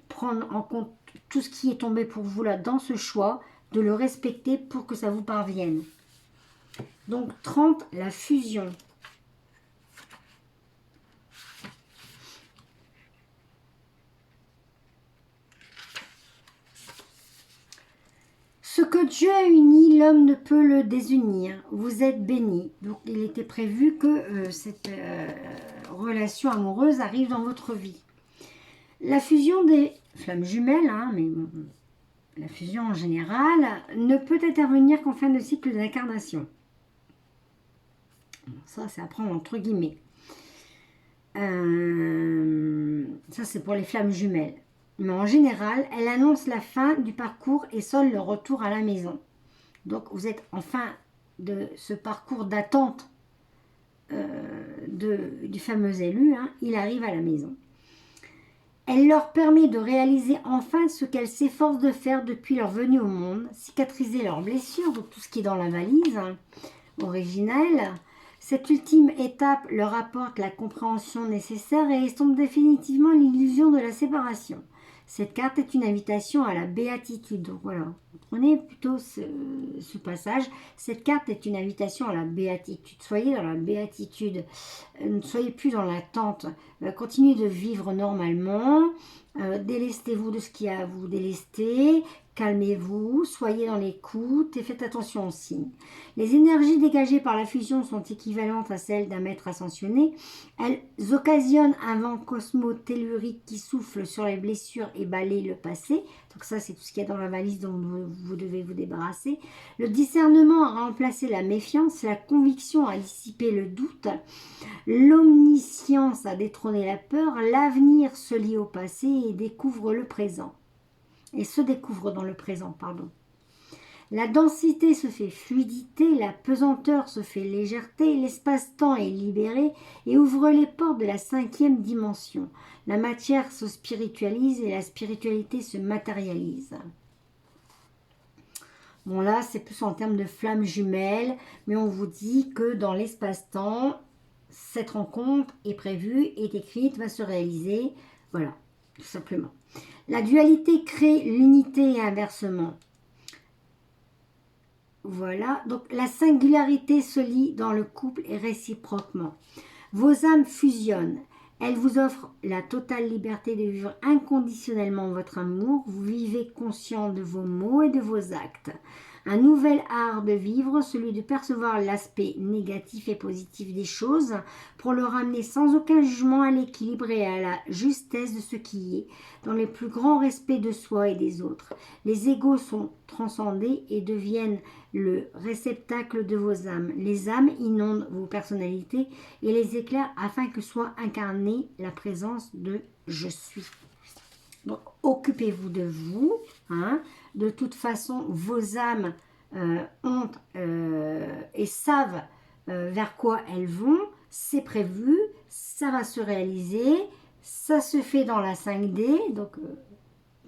prendre en compte tout ce qui est tombé pour vous là dans ce choix, de le respecter pour que ça vous parvienne. Donc 30, la fusion. Ce que Dieu a uni, l'homme ne peut le désunir. Vous êtes bénis. Donc il était prévu que cette relation amoureuse arrive dans votre vie. La fusion des flammes jumelles, mais la fusion en général, ne peut intervenir qu'en fin de cycle d'incarnation. Ça, c'est à prendre entre guillemets. Ça, c'est pour les flammes jumelles. Mais en général, elle annonce la fin du parcours et sonne le retour à la maison. Donc, vous êtes en fin de ce parcours d'attente du fameux élu. Il arrive à la maison. Elle leur permet de réaliser enfin ce qu'elles s'efforcent de faire depuis leur venue au monde, cicatriser leurs blessures, donc tout ce qui est dans la valise originelle. Cette ultime étape leur apporte la compréhension nécessaire et estompe définitivement l'illusion de la séparation. Cette carte est une invitation à la béatitude. Donc voilà, prenez plutôt ce passage. Cette carte est une invitation à la béatitude. Soyez dans la béatitude. Ne soyez plus dans l'attente. Continuez de vivre normalement. Délestez-vous de ce qui a à vous délester. Calmez-vous, soyez dans l'écoute et faites attention aux signes. Les énergies dégagées par la fusion sont équivalentes à celles d'un maître ascensionné. Elles occasionnent un vent cosmotellurique qui souffle sur les blessures et balaye le passé. Donc ça, c'est tout ce qu'il y a dans la valise dont vous devez vous débarrasser. Le discernement a remplacé la méfiance, la conviction a dissipé le doute, l'omniscience a détrôné la peur, l'avenir se lie au passé et découvre le présent. Et se découvre dans le présent, pardon. La densité se fait fluidité, la pesanteur se fait légèreté, l'espace-temps est libéré et ouvre les portes de la 5e dimension. La matière se spiritualise et la spiritualité se matérialise. Bon là, c'est plus en termes de flammes jumelles, mais on vous dit que dans l'espace-temps, cette rencontre est prévue, est écrite, va se réaliser. Voilà, tout simplement. La dualité crée l'unité et inversement. Voilà, donc la singularité se lie dans le couple et réciproquement. Vos âmes fusionnent. Elles vous offrent la totale liberté de vivre inconditionnellement votre amour. Vous vivez conscient de vos mots et de vos actes. Un nouvel art de vivre, celui de percevoir l'aspect négatif et positif des choses pour le ramener sans aucun jugement à l'équilibre et à la justesse de ce qui est, dans le plus grand respect de soi et des autres. Les égos sont transcendés et deviennent le réceptacle de vos âmes. Les âmes inondent vos personnalités et les éclairent afin que soit incarnée la présence de « je suis ». Donc, occupez-vous de vous. De toute façon, vos âmes ont et savent vers quoi elles vont. C'est prévu, ça va se réaliser. Ça se fait dans la 5D, donc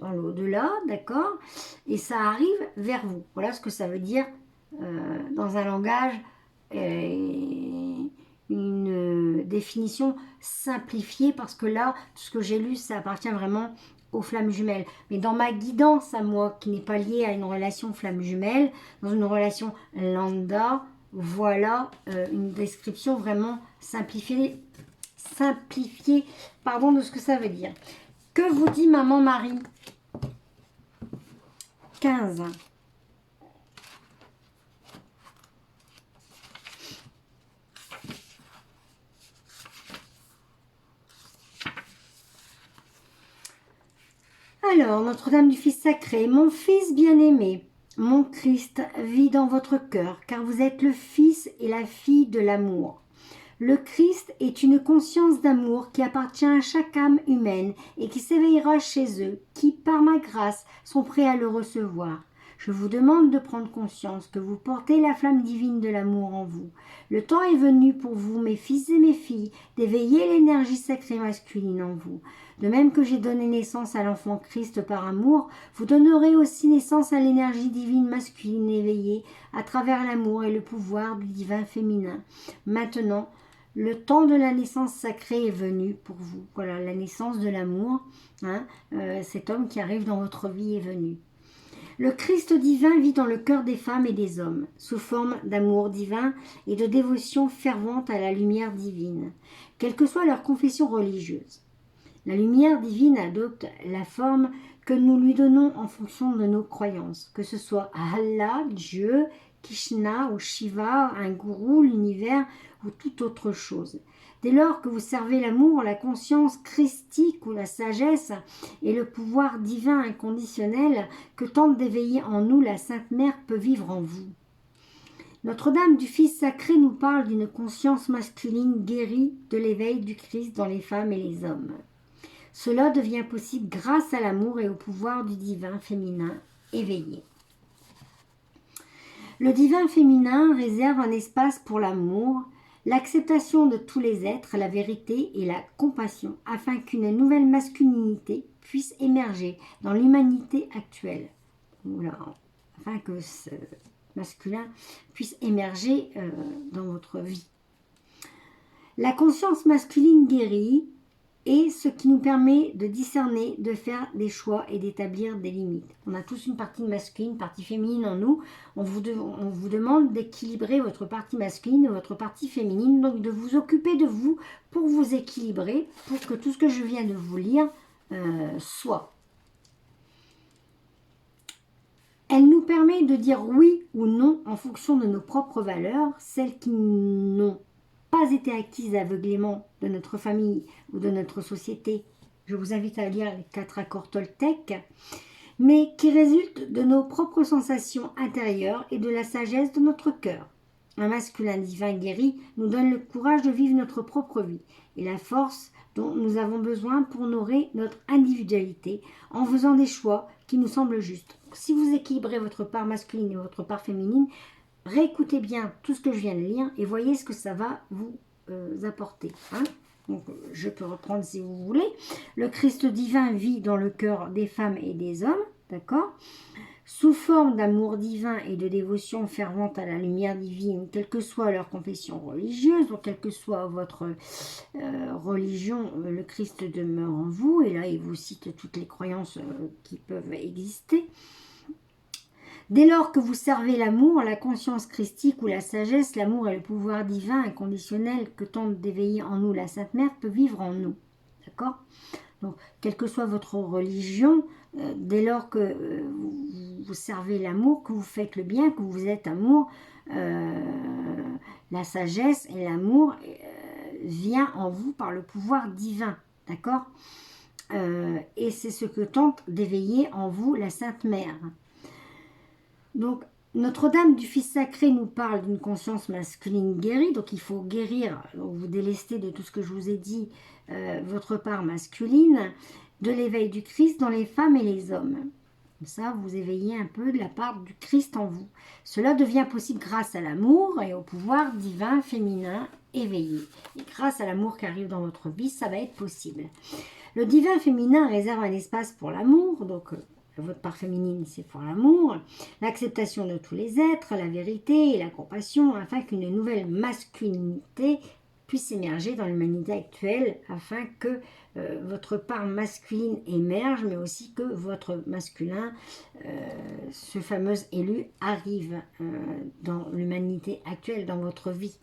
dans l'au-delà, d'accord? Et ça arrive vers vous. Voilà ce que ça veut dire dans un langage, une définition simplifiée, parce que là, tout ce que j'ai lu, ça appartient vraiment aux flammes jumelles. Mais dans ma guidance à moi, qui n'est pas liée à une relation flamme jumelle, dans une relation lambda, voilà une description vraiment simplifiée simplifié, pardon, de ce que ça veut dire. Que vous dit Maman Marie? 15. Alors, Notre-Dame du Fils sacré, mon Fils bien-aimé, mon Christ vit dans votre cœur, car vous êtes le Fils et la fille de l'amour. Le Christ est une conscience d'amour qui appartient à chaque âme humaine et qui s'éveillera chez eux, qui, par ma grâce, sont prêts à le recevoir. Je vous demande de prendre conscience que vous portez la flamme divine de l'amour en vous. Le temps est venu pour vous, mes fils et mes filles, d'éveiller l'énergie sacrée masculine en vous. De même que j'ai donné naissance à l'enfant Christ par amour, vous donnerez aussi naissance à l'énergie divine masculine éveillée à travers l'amour et le pouvoir du divin féminin. Maintenant, le temps de la naissance sacrée est venu pour vous. Voilà, la naissance de l'amour, cet homme qui arrive dans votre vie est venu. Le Christ divin vit dans le cœur des femmes et des hommes, sous forme d'amour divin et de dévotion fervente à la lumière divine, quelle que soit leur confession religieuse. La lumière divine adopte la forme que nous lui donnons en fonction de nos croyances, que ce soit Allah, Dieu, Krishna ou Shiva, un gourou, l'univers ou toute autre chose. Dès lors que vous servez l'amour, la conscience christique ou la sagesse et le pouvoir divin inconditionnel que tente d'éveiller en nous la Sainte Mère peut vivre en vous. Notre-Dame du Fils sacré nous parle d'une conscience masculine guérie de l'éveil du Christ dans les femmes et les hommes. Cela devient possible grâce à l'amour et au pouvoir du divin féminin éveillé. Le divin féminin réserve un espace pour l'amour, l'acceptation de tous les êtres, la vérité et la compassion, afin qu'une nouvelle masculinité puisse émerger dans l'humanité actuelle. Voilà, afin que ce masculin puisse émerger dans votre vie. La conscience masculine guérie est ce qui nous permet de discerner, de faire des choix et d'établir des limites. On a tous une partie masculine, une partie féminine en nous. On vous demande d'équilibrer votre partie masculine et votre partie féminine, donc de vous occuper de vous pour vous équilibrer, pour que tout ce que je viens de vous lire soit. Elle nous permet de dire oui ou non en fonction de nos propres valeurs, celles qui n'ont pas été acquises aveuglément de notre famille ou de notre société. Je vous invite à lire les 4 accords Toltec, mais qui résultent de nos propres sensations intérieures et de la sagesse de notre cœur. Un masculin divin guéri nous donne le courage de vivre notre propre vie et la force dont nous avons besoin pour honorer notre individualité en faisant des choix qui nous semblent justes. Si vous équilibrez votre part masculine et votre part féminine, réécoutez bien tout ce que je viens de lire et voyez ce que ça va vous apporter. Donc, je peux reprendre si vous voulez. Le Christ divin vit dans le cœur des femmes et des hommes, d'accord ? Sous forme d'amour divin et de dévotion fervente à la lumière divine, quelle que soit leur confession religieuse, ou quelle que soit votre religion, le Christ demeure en vous. Et là, il vous cite toutes les croyances qui peuvent exister. Dès lors que vous servez l'amour, la conscience christique ou la sagesse, l'amour et le pouvoir divin inconditionnel que tente d'éveiller en nous la Sainte Mère peut vivre en nous. D'accord ? Donc, quelle que soit votre religion, dès lors que vous servez l'amour, que vous faites le bien, que vous êtes amour, la sagesse et l'amour vient en vous par le pouvoir divin. D'accord ? Et c'est ce que tente d'éveiller en vous la Sainte Mère. Donc, Notre-Dame du Fils sacré nous parle d'une conscience masculine guérie, donc il faut guérir, vous délester de tout ce que je vous ai dit, votre part masculine, de l'éveil du Christ dans les femmes et les hommes. Comme ça, vous éveillez un peu de la part du Christ en vous. Cela devient possible grâce à l'amour et au pouvoir divin féminin éveillé. Et grâce à l'amour qui arrive dans votre vie, ça va être possible. Le divin féminin réserve un espace pour l'amour, donc votre part féminine, c'est pour l'amour, l'acceptation de tous les êtres, la vérité et la compassion, afin qu'une nouvelle masculinité puisse émerger dans l'humanité actuelle, afin que votre part masculine émerge, mais aussi que votre masculin, ce fameux élu, arrive dans l'humanité actuelle, dans votre vie.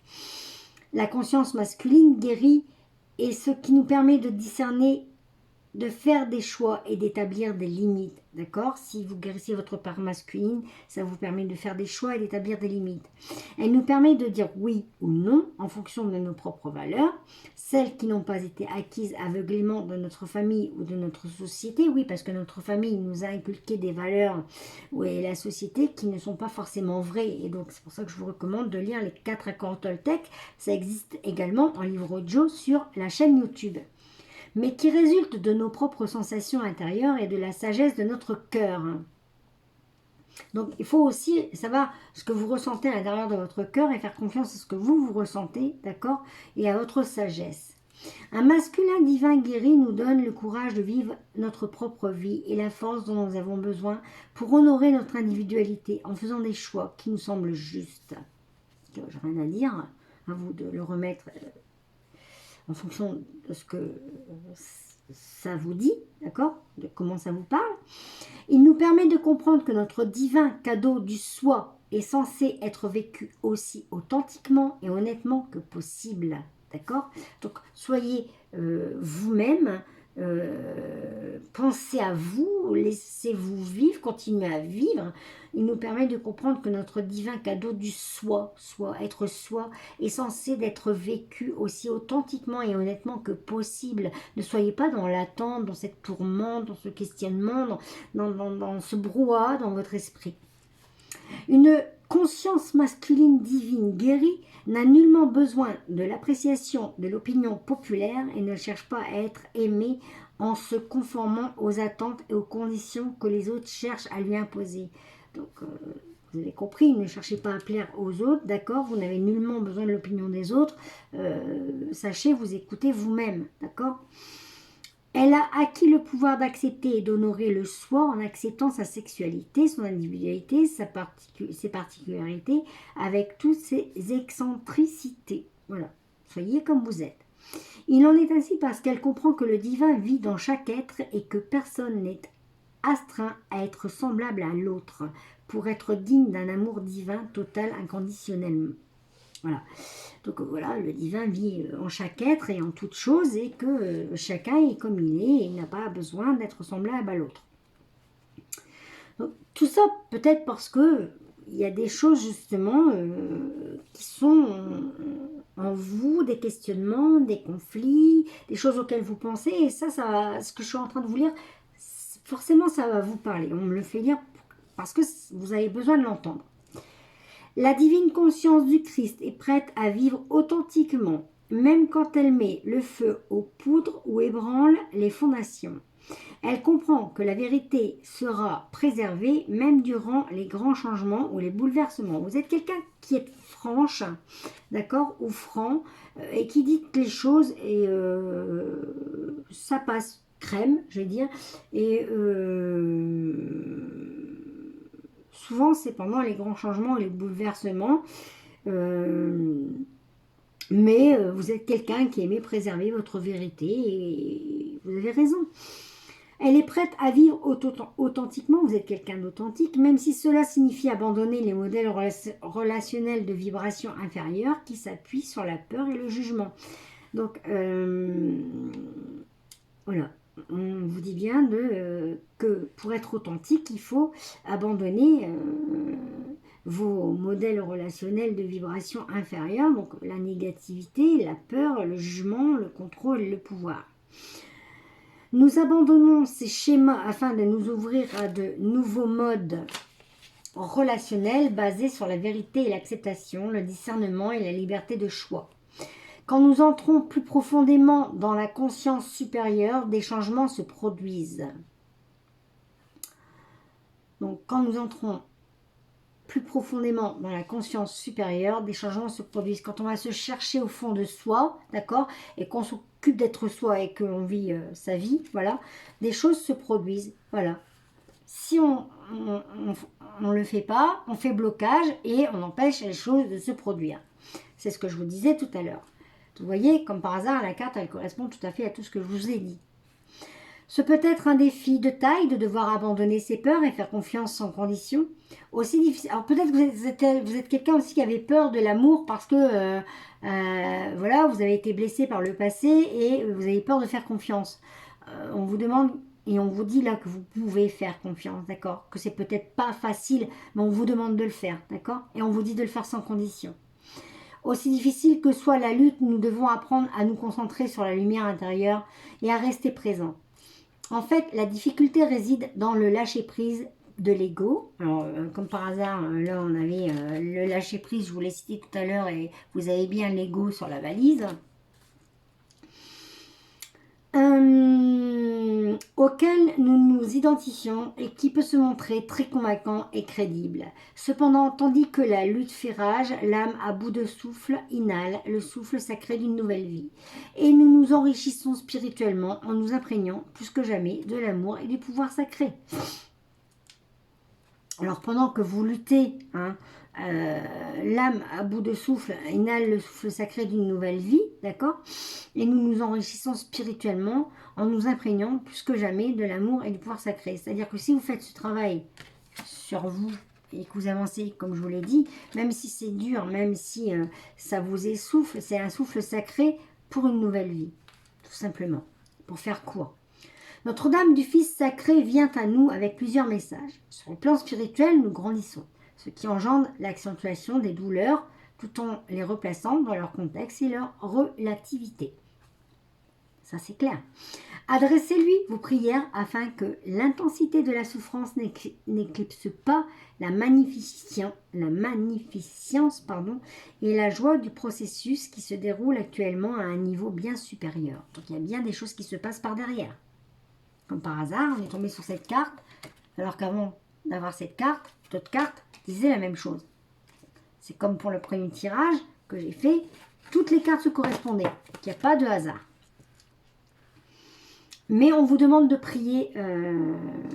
La conscience masculine guérit et ce qui nous permet de discerner, de faire des choix et d'établir des limites, d'accord? Si vous guérissez votre part masculine, ça vous permet de faire des choix et d'établir des limites. Elle nous permet de dire oui ou non en fonction de nos propres valeurs, celles qui n'ont pas été acquises aveuglément de notre famille ou de notre société, oui, parce que notre famille nous a inculqué des valeurs, et la société qui ne sont pas forcément vraies, et donc c'est pour ça que je vous recommande de lire les 4 accords Toltec, ça existe également en livre audio sur la chaîne YouTube, mais qui résulte de nos propres sensations intérieures et de la sagesse de notre cœur. Donc il faut aussi savoir ce que vous ressentez à l'intérieur de votre cœur et faire confiance à ce que vous ressentez, d'accord, et à votre sagesse. Un masculin divin guéri nous donne le courage de vivre notre propre vie et la force dont nous avons besoin pour honorer notre individualité en faisant des choix qui nous semblent justes. Je n'ai rien à dire, à vous de le remettre en fonction de ce que ça vous dit, d'accord, de comment ça vous parle. Il nous permet de comprendre que notre divin cadeau du soi est censé être vécu aussi authentiquement et honnêtement que possible, d'accord. Donc soyez vous-même, pensez à vous, laissez-vous vivre, continuez à vivre. Il nous permet de comprendre que notre divin cadeau du soi, être soi, est censé d'être vécu aussi authentiquement et honnêtement que possible. Ne soyez pas dans l'attente, dans cette tourmente, dans ce questionnement, dans ce brouhaha dans votre esprit. Une conscience masculine divine guérie n'a nullement besoin de l'appréciation de l'opinion populaire et ne cherche pas à être aimée en se conformant aux attentes et aux conditions que les autres cherchent à lui imposer. Donc, vous avez compris, ne cherchez pas à plaire aux autres, d'accord? Vous n'avez nullement besoin de l'opinion des autres. Sachez vous écouter vous-même, d'accord? Elle a acquis le pouvoir d'accepter et d'honorer le soi en acceptant sa sexualité, son individualité, ses particularités, avec toutes ses excentricités. Voilà, soyez comme vous êtes. Il en est ainsi parce qu'elle comprend que le divin vit dans chaque être et que personne n'est astreint à être semblable à l'autre pour être digne d'un amour divin total inconditionnellement. Voilà. Donc voilà, le divin vit en chaque être et en toute chose et que chacun est comme il est et il n'a pas besoin d'être semblable à l'autre. Tout ça peut-être parce que il y a des choses justement qui sont en vous, des questionnements, des conflits, des choses auxquelles vous pensez et ça, ce que je suis en train de vous lire, forcément ça va vous parler. On me le fait lire parce que vous avez besoin de l'entendre. La divine conscience du Christ est prête à vivre authentiquement, même quand elle met le feu aux poudres ou ébranle les fondations. Elle comprend que la vérité sera préservée même durant les grands changements ou les bouleversements. Vous êtes quelqu'un qui est franche, d'accord, ou franc, et qui dit les choses et ça passe crème, je vais dire, et souvent, c'est pendant les grands changements, les bouleversements. Mais vous êtes quelqu'un qui aimait préserver votre vérité et vous avez raison. Elle est prête à vivre authentiquement, vous êtes quelqu'un d'authentique, même si cela signifie abandonner les modèles relationnels de vibration inférieure qui s'appuient sur la peur et le jugement. Donc, voilà. On vous dit bien que pour être authentique, il faut abandonner vos modèles relationnels de vibration inférieure, donc la négativité, la peur, le jugement, le contrôle et le pouvoir. Nous abandonnons ces schémas afin de nous ouvrir à de nouveaux modes relationnels basés sur la vérité et l'acceptation, le discernement et la liberté de choix. Quand nous entrons plus profondément dans la conscience supérieure, des changements se produisent. Donc, quand nous entrons plus profondément dans la conscience supérieure, des changements se produisent. Quand on va se chercher au fond de soi, d'accord, et qu'on s'occupe d'être soi et qu'on vit sa vie, voilà, des choses se produisent, voilà. Si on le fait pas, on fait blocage et on empêche les choses de se produire. C'est ce que je vous disais tout à l'heure. Vous voyez, comme par hasard, la carte, elle correspond tout à fait à tout ce que je vous ai dit. Ce peut être un défi de taille de devoir abandonner ses peurs et faire confiance sans condition. Aussi difficile. Alors peut-être que vous êtes quelqu'un aussi qui avait peur de l'amour parce que voilà, vous avez été blessé par le passé et vous avez peur de faire confiance. On vous demande et on vous dit là que vous pouvez faire confiance, d'accord? Que c'est peut-être pas facile, mais on vous demande de le faire, d'accord? Et on vous dit de le faire sans condition. Aussi difficile que soit la lutte, nous devons apprendre à nous concentrer sur la lumière intérieure et à rester présent. En fait, la difficulté réside dans le lâcher-prise de l'ego. Alors, comme par hasard, là, on avait le lâcher-prise, je vous l'ai cité tout à l'heure, et vous avez bien l'ego sur la valise. Auquel nous nous identifions et qui peut se montrer très convaincant et crédible. Cependant, tandis que la lutte fait rage, l'âme à bout de souffle inhale le souffle sacré d'une nouvelle vie. Et nous nous enrichissons spirituellement en nous imprégnant plus que jamais de l'amour et du pouvoir sacré. Alors pendant que vous luttez, l'âme à bout de souffle inhale le souffle sacré d'une nouvelle vie, d'accord? Et nous nous enrichissons spirituellement en nous imprégnant plus que jamais de l'amour et du pouvoir sacré. C'est-à-dire que si vous faites ce travail sur vous et que vous avancez, comme je vous l'ai dit, même si c'est dur, même si ça vous essouffle, c'est un souffle sacré pour une nouvelle vie, tout simplement, pour faire court. Notre-Dame du Fils sacré vient à nous avec plusieurs messages. Sur le plan spirituel, nous grandissons, ce qui engendre l'accentuation des douleurs tout en les replaçant dans leur contexte et leur relativité. Ça, c'est clair. Adressez-lui vos prières afin que l'intensité de la souffrance n'éclipse pas la magnificence et la joie du processus qui se déroule actuellement à un niveau bien supérieur. Donc, il y a bien des choses qui se passent par derrière. Comme par hasard, on est tombé sur cette carte, alors qu'avant d'avoir cette carte, d'autres cartes disaient la même chose. C'est comme pour le premier tirage que j'ai fait, toutes les cartes se correspondaient. Il n'y a pas de hasard. Mais on vous demande de prier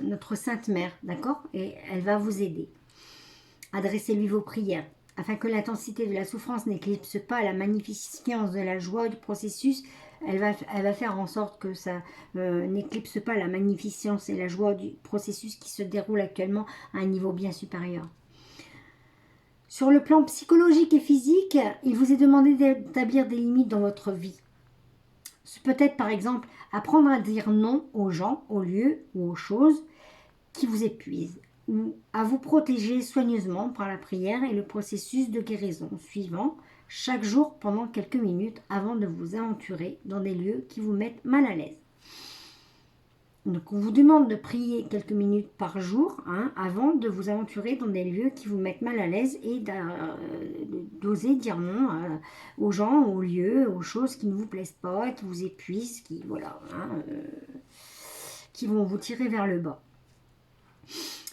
notre Sainte Mère, d'accord? Et elle va vous aider. Adressez-lui vos prières, afin que l'intensité de la souffrance n'éclipse pas la magnificence de la joie du processus. Elle va faire en sorte que ça n'éclipse pas la magnificence et la joie du processus qui se déroule actuellement à un niveau bien supérieur. Sur le plan psychologique et physique, il vous est demandé d'établir des limites dans votre vie. Peut-être par exemple apprendre à dire non aux gens, aux lieux ou aux choses qui vous épuisent, ou à vous protéger soigneusement par la prière et le processus de guérison suivant chaque jour pendant quelques minutes avant de vous aventurer dans des lieux qui vous mettent mal à l'aise. Donc on vous demande de prier quelques minutes par jour avant de vous aventurer dans des lieux qui vous mettent mal à l'aise et d'oser dire non aux gens, aux lieux, aux choses qui ne vous plaisent pas, qui vous épuisent, qui vont vous tirer vers le bas.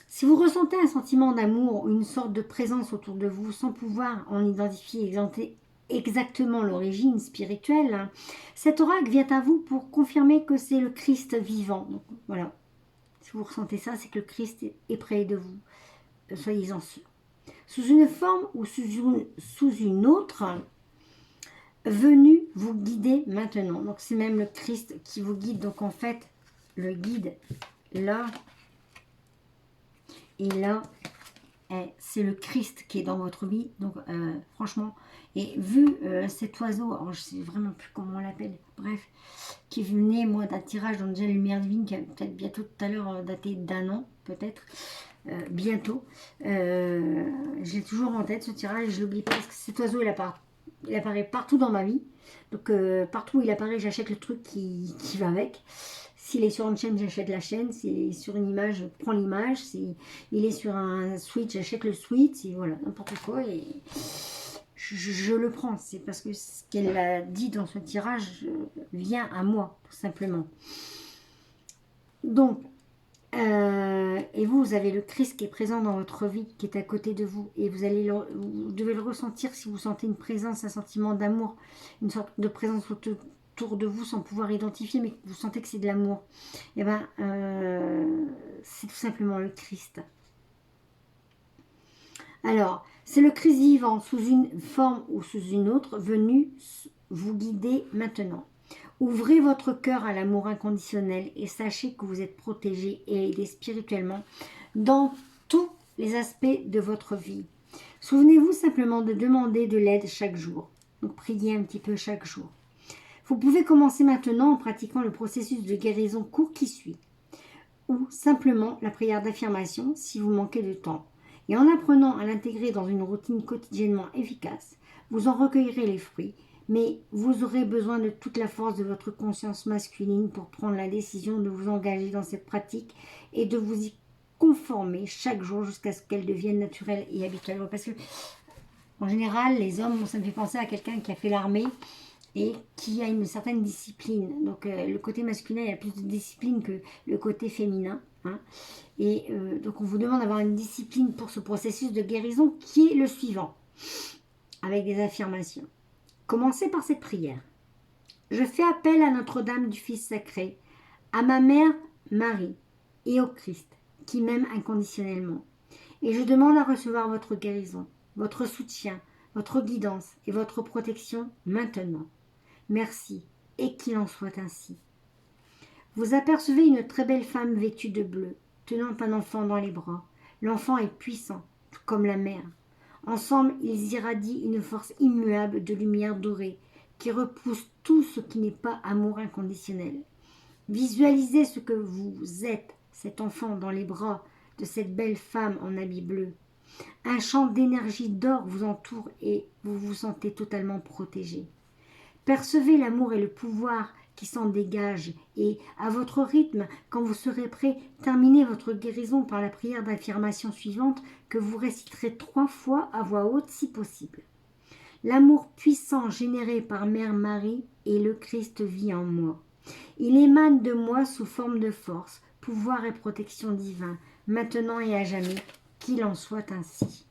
Si vous ressentez un sentiment d'amour ou une sorte de présence autour de vous sans pouvoir en identifier exactement l'origine spirituelle, cet oracle vient à vous pour confirmer que c'est le Christ vivant. Donc, voilà. Si vous ressentez ça, c'est que le Christ est près de vous. Soyez-en sûrs. Sous une forme ou sous une autre, venu vous guider maintenant. Donc c'est même le Christ qui vous guide. Donc en fait, le guide là et là, c'est le Christ qui est dans votre vie. Donc franchement, et vu cet oiseau, alors je sais vraiment plus comment on l'appelle, bref, qui venait moi d'un tirage dans déjà Lumière Divine, qui a peut-être bientôt tout à l'heure daté d'un an, peut-être, bientôt. J'ai toujours en tête ce tirage et je l'oublie pas parce que cet oiseau il apparaît partout dans ma vie. Donc partout où il apparaît, j'achète le truc qui va avec. S'il est sur une chaîne, j'achète la chaîne. S'il est sur une image, je prends l'image. S'il est sur un switch, j'achète le switch. Et voilà, n'importe quoi. Et je le prends. C'est parce que ce qu'elle a dit dans ce tirage vient à moi, tout simplement. Donc, et vous avez le Christ qui est présent dans votre vie, qui est à côté de vous. Et vous devez le ressentir si vous sentez une présence, un sentiment d'amour, une sorte de présence autour de vous sans pouvoir identifier, mais vous sentez que c'est de l'amour. Et bien, c'est tout simplement le Christ. Alors, c'est le Christ vivant, sous une forme ou sous une autre, venu vous guider maintenant. Ouvrez votre cœur à l'amour inconditionnel et sachez que vous êtes protégé et aidé spirituellement dans tous les aspects de votre vie. Souvenez-vous simplement de demander de l'aide chaque jour. Donc priez un petit peu chaque jour. Vous pouvez commencer maintenant en pratiquant le processus de guérison court qui suit, ou simplement la prière d'affirmation si vous manquez de temps. Et en apprenant à l'intégrer dans une routine quotidiennement efficace, vous en recueillerez les fruits, mais vous aurez besoin de toute la force de votre conscience masculine pour prendre la décision de vous engager dans cette pratique et de vous y conformer chaque jour jusqu'à ce qu'elle devienne naturelle et habituelle. Parce que, en général, les hommes, ça me fait penser à quelqu'un qui a fait l'armée et qui a une certaine discipline. Donc, le côté masculin, il y a plus de discipline que le côté féminin. Hein. Et donc, on vous demande d'avoir une discipline pour ce processus de guérison qui est le suivant, avec des affirmations. Commencez par cette prière. Je fais appel à Notre-Dame du Fils sacré, à ma mère Marie et au Christ, qui m'aime inconditionnellement. Et je demande à recevoir votre guérison, votre soutien, votre guidance et votre protection maintenant. Merci, et qu'il en soit ainsi. Vous apercevez une très belle femme vêtue de bleu, tenant un enfant dans les bras. L'enfant est puissant, tout comme la mère. Ensemble, ils irradient une force immuable de lumière dorée qui repousse tout ce qui n'est pas amour inconditionnel. Visualisez ce que vous êtes, cet enfant dans les bras de cette belle femme en habit bleu. Un champ d'énergie d'or vous entoure et vous vous sentez totalement protégé. Percevez l'amour et le pouvoir qui s'en dégagent et, à votre rythme, quand vous serez prêt, terminez votre guérison par la prière d'affirmation suivante que vous réciterez 3 fois à voix haute si possible. L'amour puissant généré par Mère Marie et le Christ vit en moi. Il émane de moi sous forme de force, pouvoir et protection divin, maintenant et à jamais, qu'il en soit ainsi.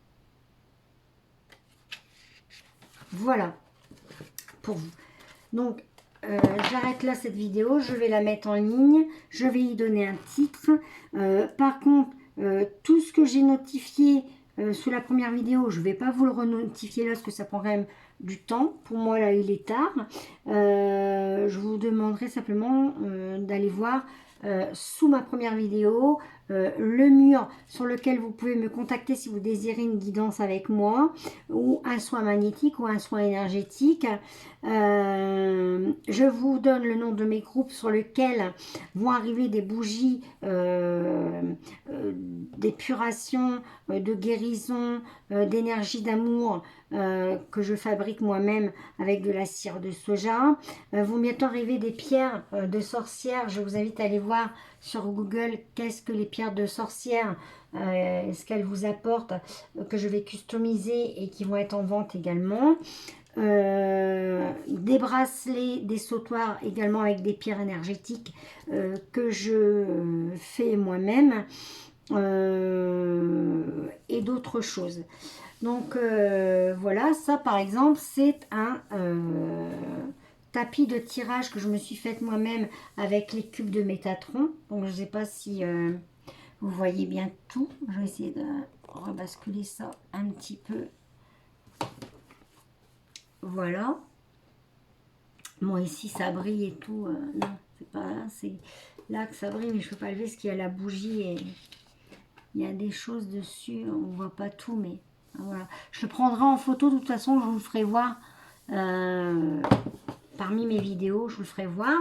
Voilà pour vous. Donc, j'arrête là cette vidéo, je vais la mettre en ligne, je vais y donner un titre. Par contre, tout ce que j'ai notifié sous la première vidéo, je ne vais pas vous le renotifier là parce que ça prend quand même du temps. Pour moi, là, il est tard. Je vous demanderai simplement d'aller voir sous ma première vidéo le mur sur lequel vous pouvez me contacter si vous désirez une guidance avec moi ou un soin magnétique ou un soin énergétique. Je vous donne le nom de mes groupes sur lesquels vont arriver des bougies d'épuration, de guérison, d'énergie d'amour que je fabrique moi-même avec de la cire de soja. Vont bientôt arriver des pierres de sorcière. Je vous invite à aller voir sur Google qu'est-ce que les pierres de sorcière, ce qu'elles vous apportent, que je vais customiser et qui vont être en vente également. Des bracelets, des sautoirs également avec des pierres énergétiques que je fais moi-même et d'autres choses. Donc voilà, ça par exemple c'est un tapis de tirage que je me suis faite moi-même avec les cubes de Métatron. Donc je ne sais pas si vous voyez bien tout. Je vais essayer de rebasculer ça un petit peu. Voilà. Bon, ici ça brille et tout. Non, c'est pas là, c'est là que ça brille, mais je ne peux pas lever parce qu'il y a la bougie et il y a des choses dessus. On ne voit pas tout, mais voilà. Je le prendrai en photo, de toute façon, je vous le ferai voir parmi mes vidéos, je vous le ferai voir.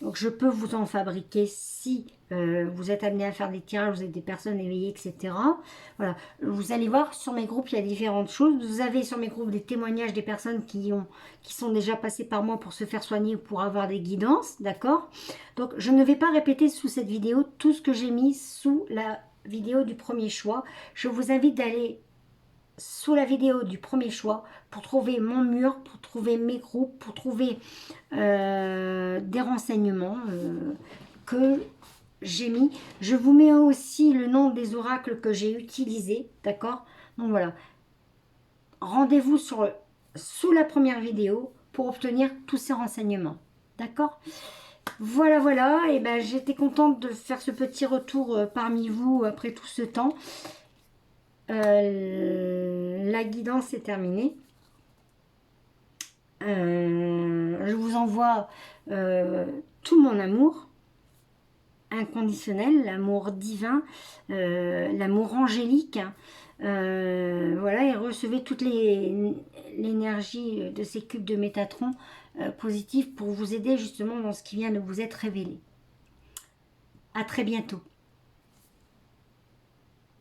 Donc je peux vous en fabriquer si vous êtes amené à faire des tirages, vous êtes des personnes éveillées, etc. Voilà, vous allez voir sur mes groupes, il y a différentes choses. Vous avez sur mes groupes des témoignages des personnes qui sont déjà passées par moi pour se faire soigner ou pour avoir des guidances, d'accord? Donc je ne vais pas répéter sous cette vidéo tout ce que j'ai mis sous la vidéo du premier choix. Je vous invite d'aller sous la vidéo du premier choix pour trouver mon mur, pour trouver mes groupes, pour trouver des renseignements que j'ai mis. Je vous mets aussi le nom des oracles que j'ai utilisés, d'accord? Donc voilà, rendez-vous sous la première vidéo pour obtenir tous ces renseignements, d'accord? Voilà, voilà, et ben j'étais contente de faire ce petit retour parmi vous après tout ce temps. La guidance est terminée. Je vous envoie tout mon amour inconditionnel, l'amour divin, l'amour angélique. Voilà, et recevez toute l'énergie de ces cubes de Métatron positifs pour vous aider justement dans ce qui vient de vous être révélé. À très bientôt.